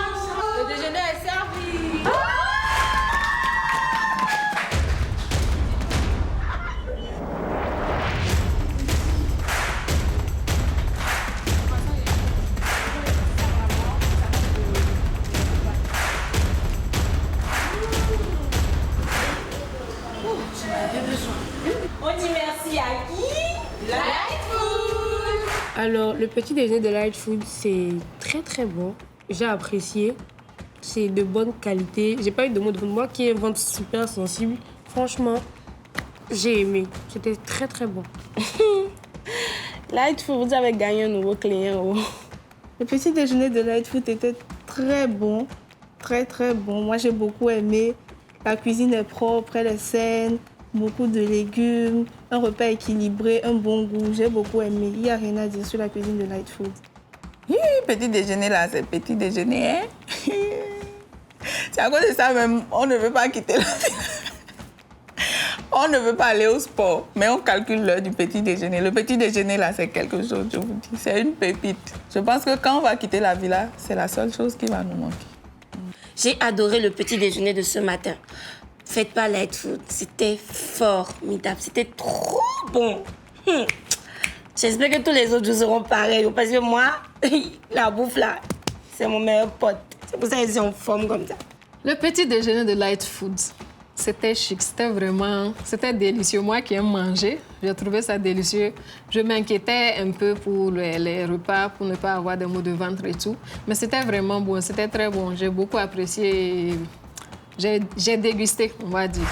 Le déjeuner est servi. On dit merci à qui? Lightfood. Alors, le petit déjeuner de Lightfood, c'est très très bon. J'ai apprécié. C'est de bonne qualité. J'ai pas eu de mots de vente. Moi qui ai une vente super sensible, franchement, j'ai aimé. C'était très très bon. Lightfood, vous avez gagné un nouveau client. Le petit déjeuner de Lightfood était très bon. Très très bon. Moi j'ai beaucoup aimé. La cuisine est propre, elle est saine. Beaucoup de légumes, un repas équilibré, un bon goût. J'ai beaucoup aimé. Il n'y a rien à dire sur la cuisine de Lightfood. Petit déjeuner là, c'est petit déjeuner, hein? C'est à cause de ça même, on ne veut pas quitter la ville. On ne veut pas aller au sport, mais on calcule l'heure du petit déjeuner. Le petit déjeuner là, c'est quelque chose, je vous dis. C'est une pépite. Je pense que quand on va quitter la villa, c'est la seule chose qui va nous manquer. J'ai adoré le petit déjeuner de ce matin. Faites pas Lightfood, c'était formidable, c'était trop bon. J'espère que tous les autres jours seront pareils, parce que moi, la bouffe là, c'est mon meilleur pote. C'est pour ça qu'ils sont en forme comme ça. Le petit déjeuner de Lightfood, c'était chic, c'était délicieux. Moi qui aime manger, j'ai trouvé ça délicieux. Je m'inquiétais un peu pour les repas, pour ne pas avoir des maux de ventre et tout. Mais c'était vraiment bon, c'était très bon. J'ai beaucoup apprécié. J'ai dégusté, on va dire.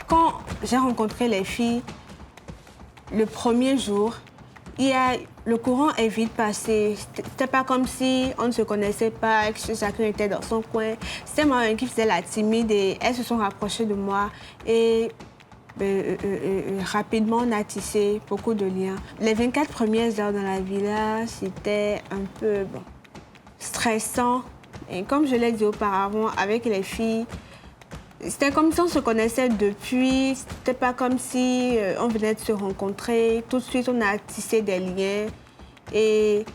Quand j'ai rencontré les filles, le premier jour, le courant est vite passé. C'était pas comme si on ne se connaissait pas, que chacun était dans son coin. C'était moi qui faisais la timide et elles se sont rapprochées de moi. Et rapidement, on a tissé beaucoup de liens. Les 24 premières heures dans la villa, c'était un peu stressant. Et comme je l'ai dit auparavant, avec les filles, c'était comme si on se connaissait depuis. C'était pas comme si on venait de se rencontrer. Tout de suite, on a tissé des liens. Et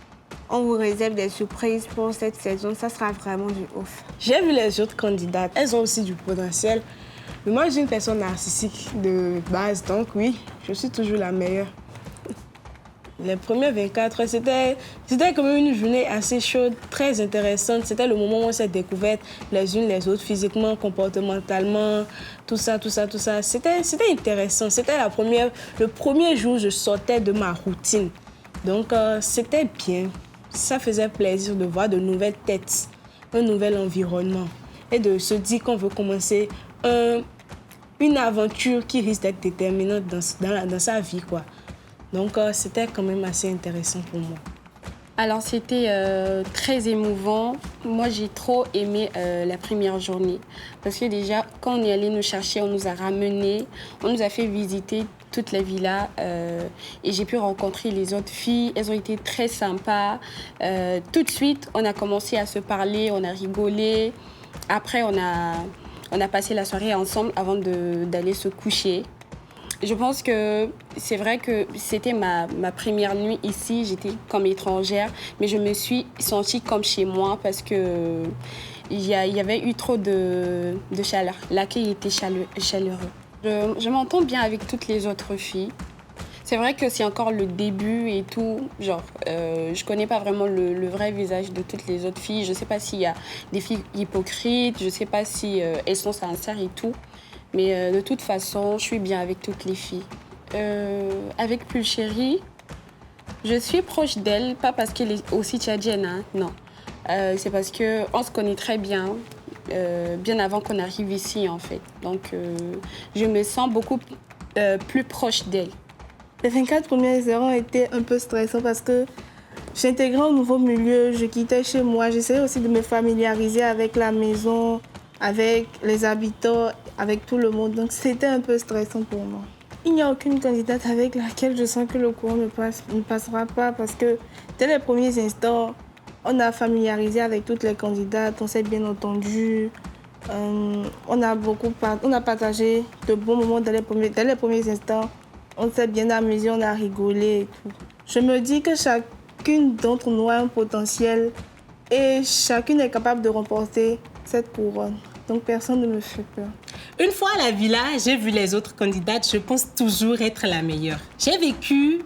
on vous réserve des surprises pour cette saison. Ça sera vraiment du ouf. J'ai vu les autres candidates. Elles ont aussi du potentiel. Mais moi, je suis une personne narcissique de base. Donc oui, je suis toujours la meilleure. Les premières 24 heures, c'était comme une journée assez chaude, très intéressante. C'était le moment où on s'est découvertes les unes les autres, physiquement, comportementalement, tout ça. C'était intéressant. C'était le premier jour où je sortais de ma routine. Donc, c'était bien. Ça faisait plaisir de voir de nouvelles têtes, un nouvel environnement et de se dire qu'on veut commencer une aventure qui risque d'être déterminante dans sa vie, quoi. Donc, c'était quand même assez intéressant pour moi. Alors, c'était très émouvant. Moi, j'ai trop aimé la première journée. Parce que déjà, quand on est allé nous chercher, on nous a ramenés, on nous a fait visiter toute la villa et j'ai pu rencontrer les autres filles. Elles ont été très sympas. Tout de suite, on a commencé à se parler, on a rigolé. Après, on a passé la soirée ensemble avant d'aller se coucher. Je pense que c'est vrai que c'était ma première nuit ici. J'étais comme étrangère, mais je me suis sentie comme chez moi parce que il y avait eu trop de chaleur. L'accueil était chaleureux. Je m'entends bien avec toutes les autres filles. C'est vrai que c'est encore le début et tout. Genre, je connais pas vraiment le vrai visage de toutes les autres filles. Je sais pas s'il y a des filles hypocrites. Je sais pas si elles sont sincères et tout. Mais de toute façon, je suis bien avec toutes les filles. Avec Pulchérie, je suis proche d'elle, pas parce qu'elle est aussi tchadienne, hein, non. C'est parce qu'on se connaît très bien, bien avant qu'on arrive ici, en fait. Donc, je me sens beaucoup plus proche d'elle. Les 24 premières heures ont été un peu stressantes parce que j'intégrais un nouveau milieu, je quittais chez moi, j'essayais aussi de me familiariser avec la maison, avec les habitants, avec tout le monde. Donc c'était un peu stressant pour moi. Il n'y a aucune candidate avec laquelle je sens que le courant ne passera pas parce que dès les premiers instants, on a familiarisé avec toutes les candidates, on s'est bien entendu, on a partagé de bons moments dès les premiers instants, on s'est bien amusé, on a rigolé et tout. Je me dis que chacune d'entre nous a un potentiel et chacune est capable de remporter cette couronne. Donc personne ne me fait peur. Une fois à la villa, j'ai vu les autres candidates, je pense toujours être la meilleure. J'ai vécu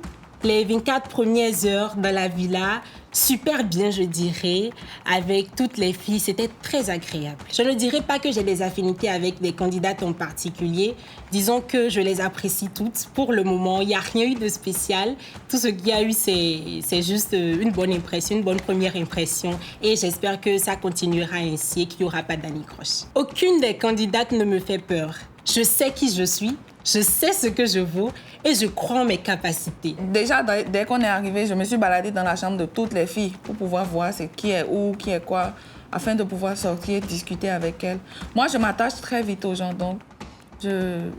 les 24 premières heures dans la villa super bien, je dirais, avec toutes les filles. C'était très agréable. Je ne dirais pas que j'ai des affinités avec des candidates en particulier. Disons que je les apprécie toutes. Pour le moment, il n'y a rien eu de spécial. Tout ce qu'il y a eu, c'est juste une bonne impression, une bonne première impression. Et j'espère que ça continuera ainsi et qu'il n'y aura pas d'anicroche. Aucune des candidates ne me fait peur. Je sais qui je suis. Je sais ce que je vaux et je crois en mes capacités. Déjà, dès qu'on est arrivé, je me suis baladée dans la chambre de toutes les filles pour pouvoir voir qui est où, qui est quoi, afin de pouvoir sortir, discuter avec elles. Moi, je m'attache très vite aux gens, donc j'ai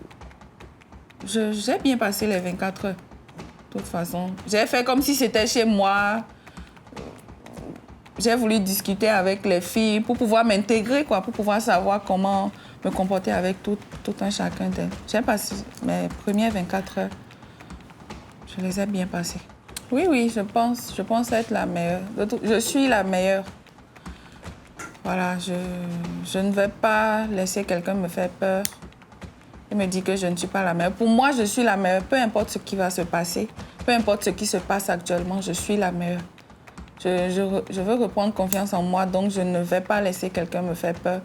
bien passé les 24 heures. De toute façon, j'ai fait comme si c'était chez moi. J'ai voulu discuter avec les filles pour pouvoir m'intégrer, pour pouvoir savoir comment me comporter avec tout un chacun d'elles. J'ai passé mes premières 24 heures. Je les ai bien passées. Oui, je pense être la meilleure. Je suis la meilleure. Voilà, je ne vais pas laisser quelqu'un me faire peur et me dire que je ne suis pas la meilleure. Pour moi, je suis la meilleure. Peu importe ce qui va se passer, peu importe ce qui se passe actuellement, je suis la meilleure. Je veux reprendre confiance en moi, donc je ne vais pas laisser quelqu'un me faire peur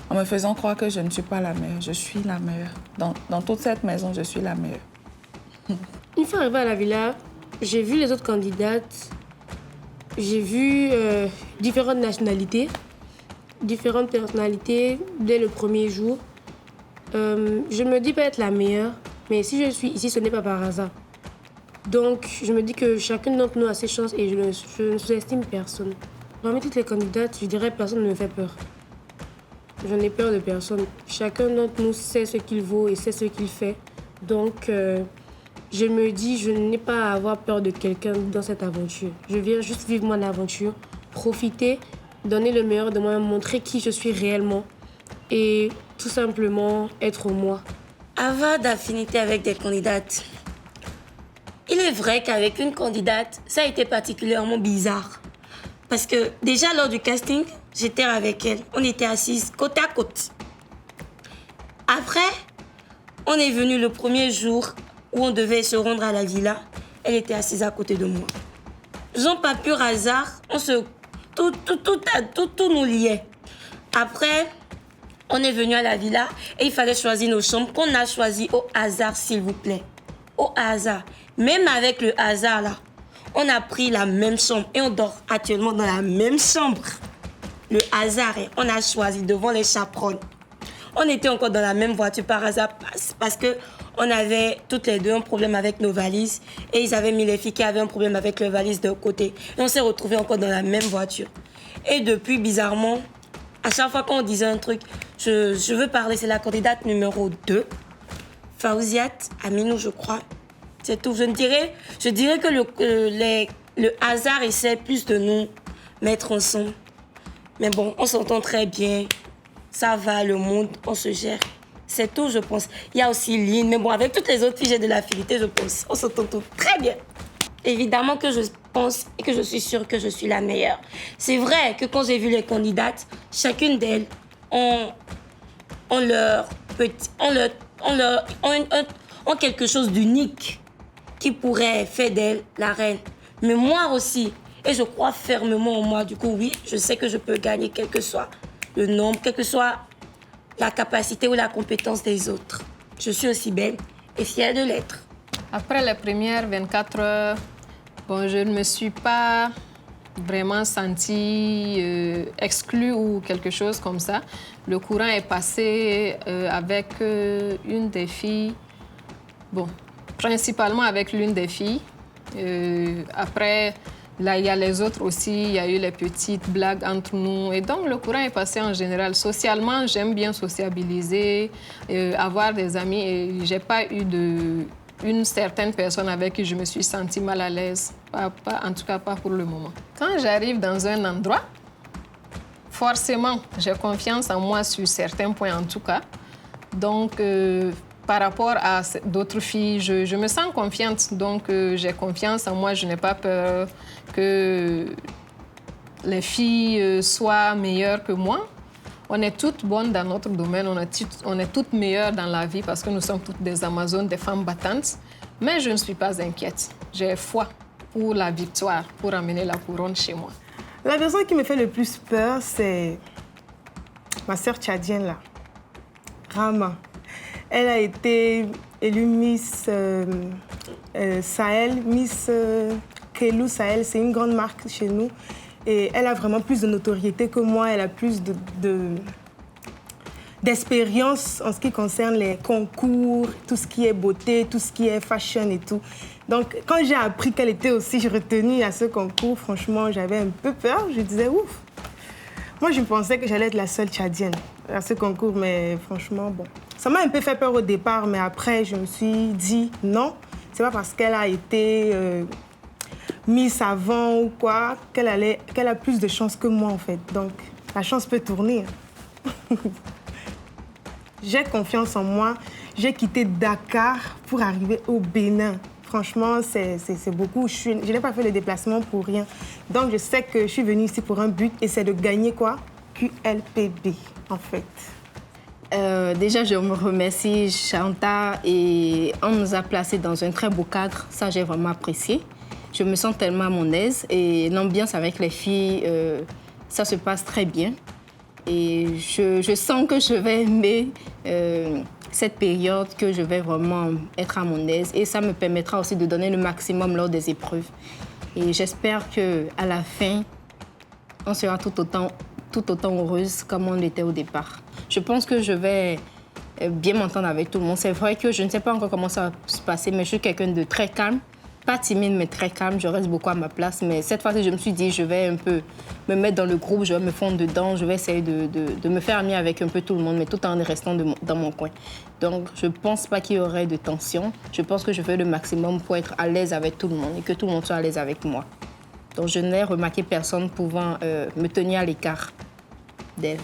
en me faisant croire que je ne suis pas la meilleure. Je suis la meilleure. Dans toute cette maison, je suis la meilleure. Une fois arrivée à la villa, j'ai vu les autres candidates. J'ai vu différentes nationalités, différentes personnalités dès le premier jour. Je me dis pas être la meilleure, mais si je suis ici, ce n'est pas par hasard. Donc, je me dis que chacune d'entre nous a ses chances et je ne sous-estime personne. Parmi toutes les candidates, je dirais que personne ne me fait peur. Je n'ai peur de personne. Chacun d'entre nous sait ce qu'il vaut et sait ce qu'il fait. Donc, je me dis, je n'ai pas à avoir peur de quelqu'un dans cette aventure. Je viens juste vivre mon aventure, profiter, donner le meilleur de moi, montrer qui je suis réellement et tout simplement être moi. Avoir d'affinité avec des candidates. Il est vrai qu'avec une candidate, ça a été particulièrement bizarre. Parce que déjà lors du casting, j'étais avec elle. On était assises côte à côte. Après, on est venu le premier jour où on devait se rendre à la villa. Elle était assise à côté de moi. Genre par pur hasard, tout nous liait. Après, on est venu à la villa et il fallait choisir nos chambres qu'on a choisies au hasard, s'il vous plaît. Au hasard. Même avec le hasard, là, on a pris la même chambre et on dort actuellement dans la même chambre. Le hasard, on a choisi devant les chaperons. On était encore dans la même voiture par hasard parce que on avait toutes les deux un problème avec nos valises et ils avaient mis les filles qui avaient un problème avec leurs valises de côté. Et on s'est retrouvés encore dans la même voiture. Et depuis, bizarrement, à chaque fois qu'on disait un truc, je veux parler, c'est la candidate numéro 2, Fawziat Aminou, je crois. C'est tout. Je dirais que le hasard essaie plus de nous mettre ensemble. Mais bon, on s'entend très bien. Ça va, le monde, on se gère. C'est tout, je pense. Il y a aussi Lynn, mais bon, avec toutes les autres filles, j'ai de l'affinité, je pense. On s'entend tout très bien. Évidemment que je pense et que je suis sûre que je suis la meilleure. C'est vrai que quand j'ai vu les candidates, chacune d'elles ont quelque chose d'unique qui pourrait faire d'elle la reine. Mais moi aussi, et je crois fermement en moi, du coup, oui, je sais que je peux gagner, quel que soit le nombre, quelle que soit la capacité ou la compétence des autres. Je suis aussi belle et fière de l'être. Après les premières 24 heures, bon, je ne me suis pas vraiment sentie exclue ou quelque chose comme ça. Le courant est passé avec une des filles, bon, principalement avec l'une des filles. Après, là, il y a les autres aussi, il y a eu les petites blagues entre nous. Et donc, le courant est passé en général. Socialement, j'aime bien sociabiliser, avoir des amis. Et je n'ai pas eu une certaine personne avec qui je me suis sentie mal à l'aise. En tout cas, pas pour le moment. Quand j'arrive dans un endroit, forcément, j'ai confiance en moi sur certains points, en tout cas. Donc, par rapport à d'autres filles, je me sens confiante. Donc, j'ai confiance en moi. Je n'ai pas peur que les filles soient meilleures que moi. On est toutes bonnes dans notre domaine. On est toutes meilleures dans la vie parce que nous sommes toutes des Amazones, des femmes battantes. Mais je ne suis pas inquiète. J'ai foi pour la victoire, pour amener la couronne chez moi. La personne qui me fait le plus peur, c'est ma sœur tchadienne, là, Rama. Elle a été élue Miss Sahel, Miss Kelou Sahel. C'est une grande marque chez nous. Et elle a vraiment plus de notoriété que moi. Elle a plus d'expérience en ce qui concerne les concours, tout ce qui est beauté, tout ce qui est fashion et tout. Donc, quand j'ai appris qu'elle était aussi retenue à ce concours, franchement, j'avais un peu peur. Je disais, ouf. Moi, je pensais que j'allais être la seule tchadienne à ce concours, mais franchement, bon. Ça m'a un peu fait peur au départ, mais après, je me suis dit non. C'est pas parce qu'elle a été Miss avant ou quoi qu'elle a plus de chance que moi, en fait. Donc, la chance peut tourner. J'ai confiance en moi. J'ai quitté Dakar pour arriver au Bénin. Franchement, c'est beaucoup. Je n'ai pas fait le déplacement pour rien. Donc, je sais que je suis venue ici pour un but et c'est de gagner quoi? QLPB, en fait. Déjà, je me remercie Chanta et on nous a placés dans un très beau cadre. Ça, j'ai vraiment apprécié. Je me sens tellement à mon aise et l'ambiance avec les filles, ça se passe très bien. Et je sens que je vais aimer cette période, que je vais vraiment être à mon aise et ça me permettra aussi de donner le maximum lors des épreuves. Et j'espère qu'à la fin, on sera tout autant heureuse comme on était au départ. Je pense que je vais bien m'entendre avec tout le monde. C'est vrai que je ne sais pas encore comment ça va se passer, mais je suis quelqu'un de très calme. Pas timide, mais très calme. Je reste beaucoup à ma place. Mais cette fois-ci, je me suis dit, je vais un peu me mettre dans le groupe, je vais me fondre dedans, je vais essayer de me faire amie avec un peu tout le monde, mais tout en restant dans mon coin. Donc, je ne pense pas qu'il y aurait de tension. Je pense que je fais le maximum pour être à l'aise avec tout le monde et que tout le monde soit à l'aise avec moi. Donc, je n'ai remarqué personne pouvant me tenir à l'écart d'elle.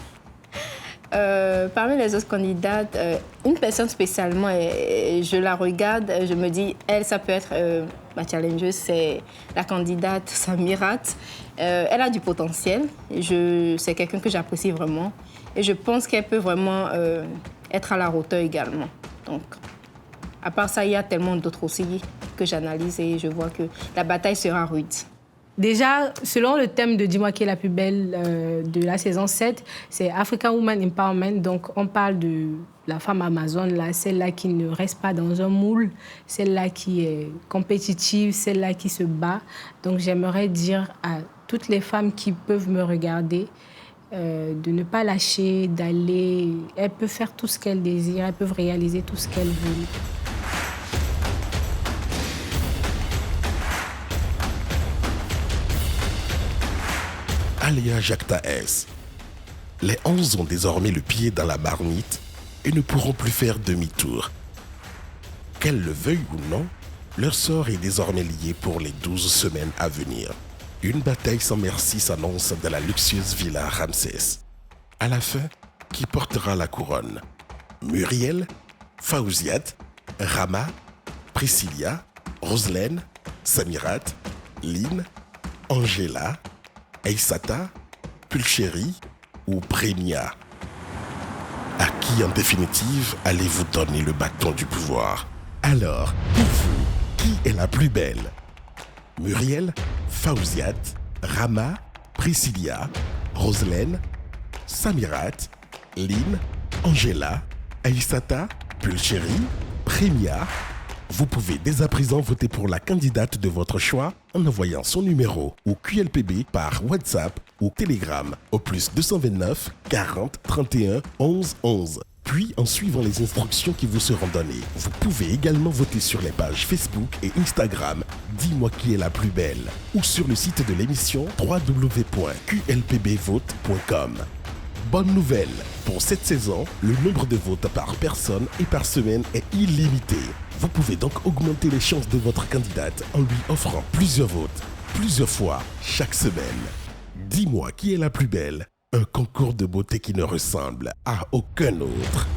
Parmi les autres candidates, une personne spécialement, je la regarde, je me dis, elle, ça peut être ma challengeuse, c'est la candidate Samirat. Elle a du potentiel, c'est quelqu'un que j'apprécie vraiment et je pense qu'elle peut vraiment être à la hauteur également. Donc, à part ça, il y a tellement d'autres aussi que j'analyse et je vois que la bataille sera rude. Déjà, selon le thème de Dis-moi qui est la plus belle de la saison 7, c'est African Woman Empowerment. Donc, on parle de la femme amazone, là, celle-là qui ne reste pas dans un moule, celle-là qui est compétitive, celle-là qui se bat. Donc, j'aimerais dire à toutes les femmes qui peuvent me regarder de ne pas lâcher, d'aller... Elles peuvent faire tout ce qu'elles désirent, elles peuvent réaliser tout ce qu'elles veulent. Aléa Jacta S. Les 11 ont désormais le pied dans la marmite et ne pourront plus faire demi-tour. Qu'elles le veuillent ou non, leur sort est désormais lié pour les 12 semaines à venir. Une bataille sans merci s'annonce dans la luxueuse villa Ramsès. À la fin, qui portera la couronne? Muriel, Fawziat, Rama, Priscilla, Roselaine, Samirat, Lynn, Angela, Aïssata, Pulchérie ou Prémia? À qui en définitive allez-vous donner le bâton du pouvoir? Alors, pour vous, qui est la plus belle? Muriel, Fawziat, Rama, Priscilla, Roselaine, Samirat, Lynn, Angela, Aïssata, Pulchérie, Prémia? Vous pouvez dès à présent voter pour la candidate de votre choix en envoyant son numéro au QLPB par WhatsApp ou Telegram au +229 40 31 11 11. Puis, en suivant les instructions qui vous seront données, vous pouvez également voter sur les pages Facebook et Instagram « Dis-moi qui est la plus belle » ou sur le site de l'émission www.qlpbvote.com. Bonne nouvelle, pour cette saison, le nombre de votes par personne et par semaine est illimité. Vous pouvez donc augmenter les chances de votre candidate en lui offrant plusieurs votes, plusieurs fois, chaque semaine. Dis-moi qui est la plus belle. Un concours de beauté qui ne ressemble à aucun autre.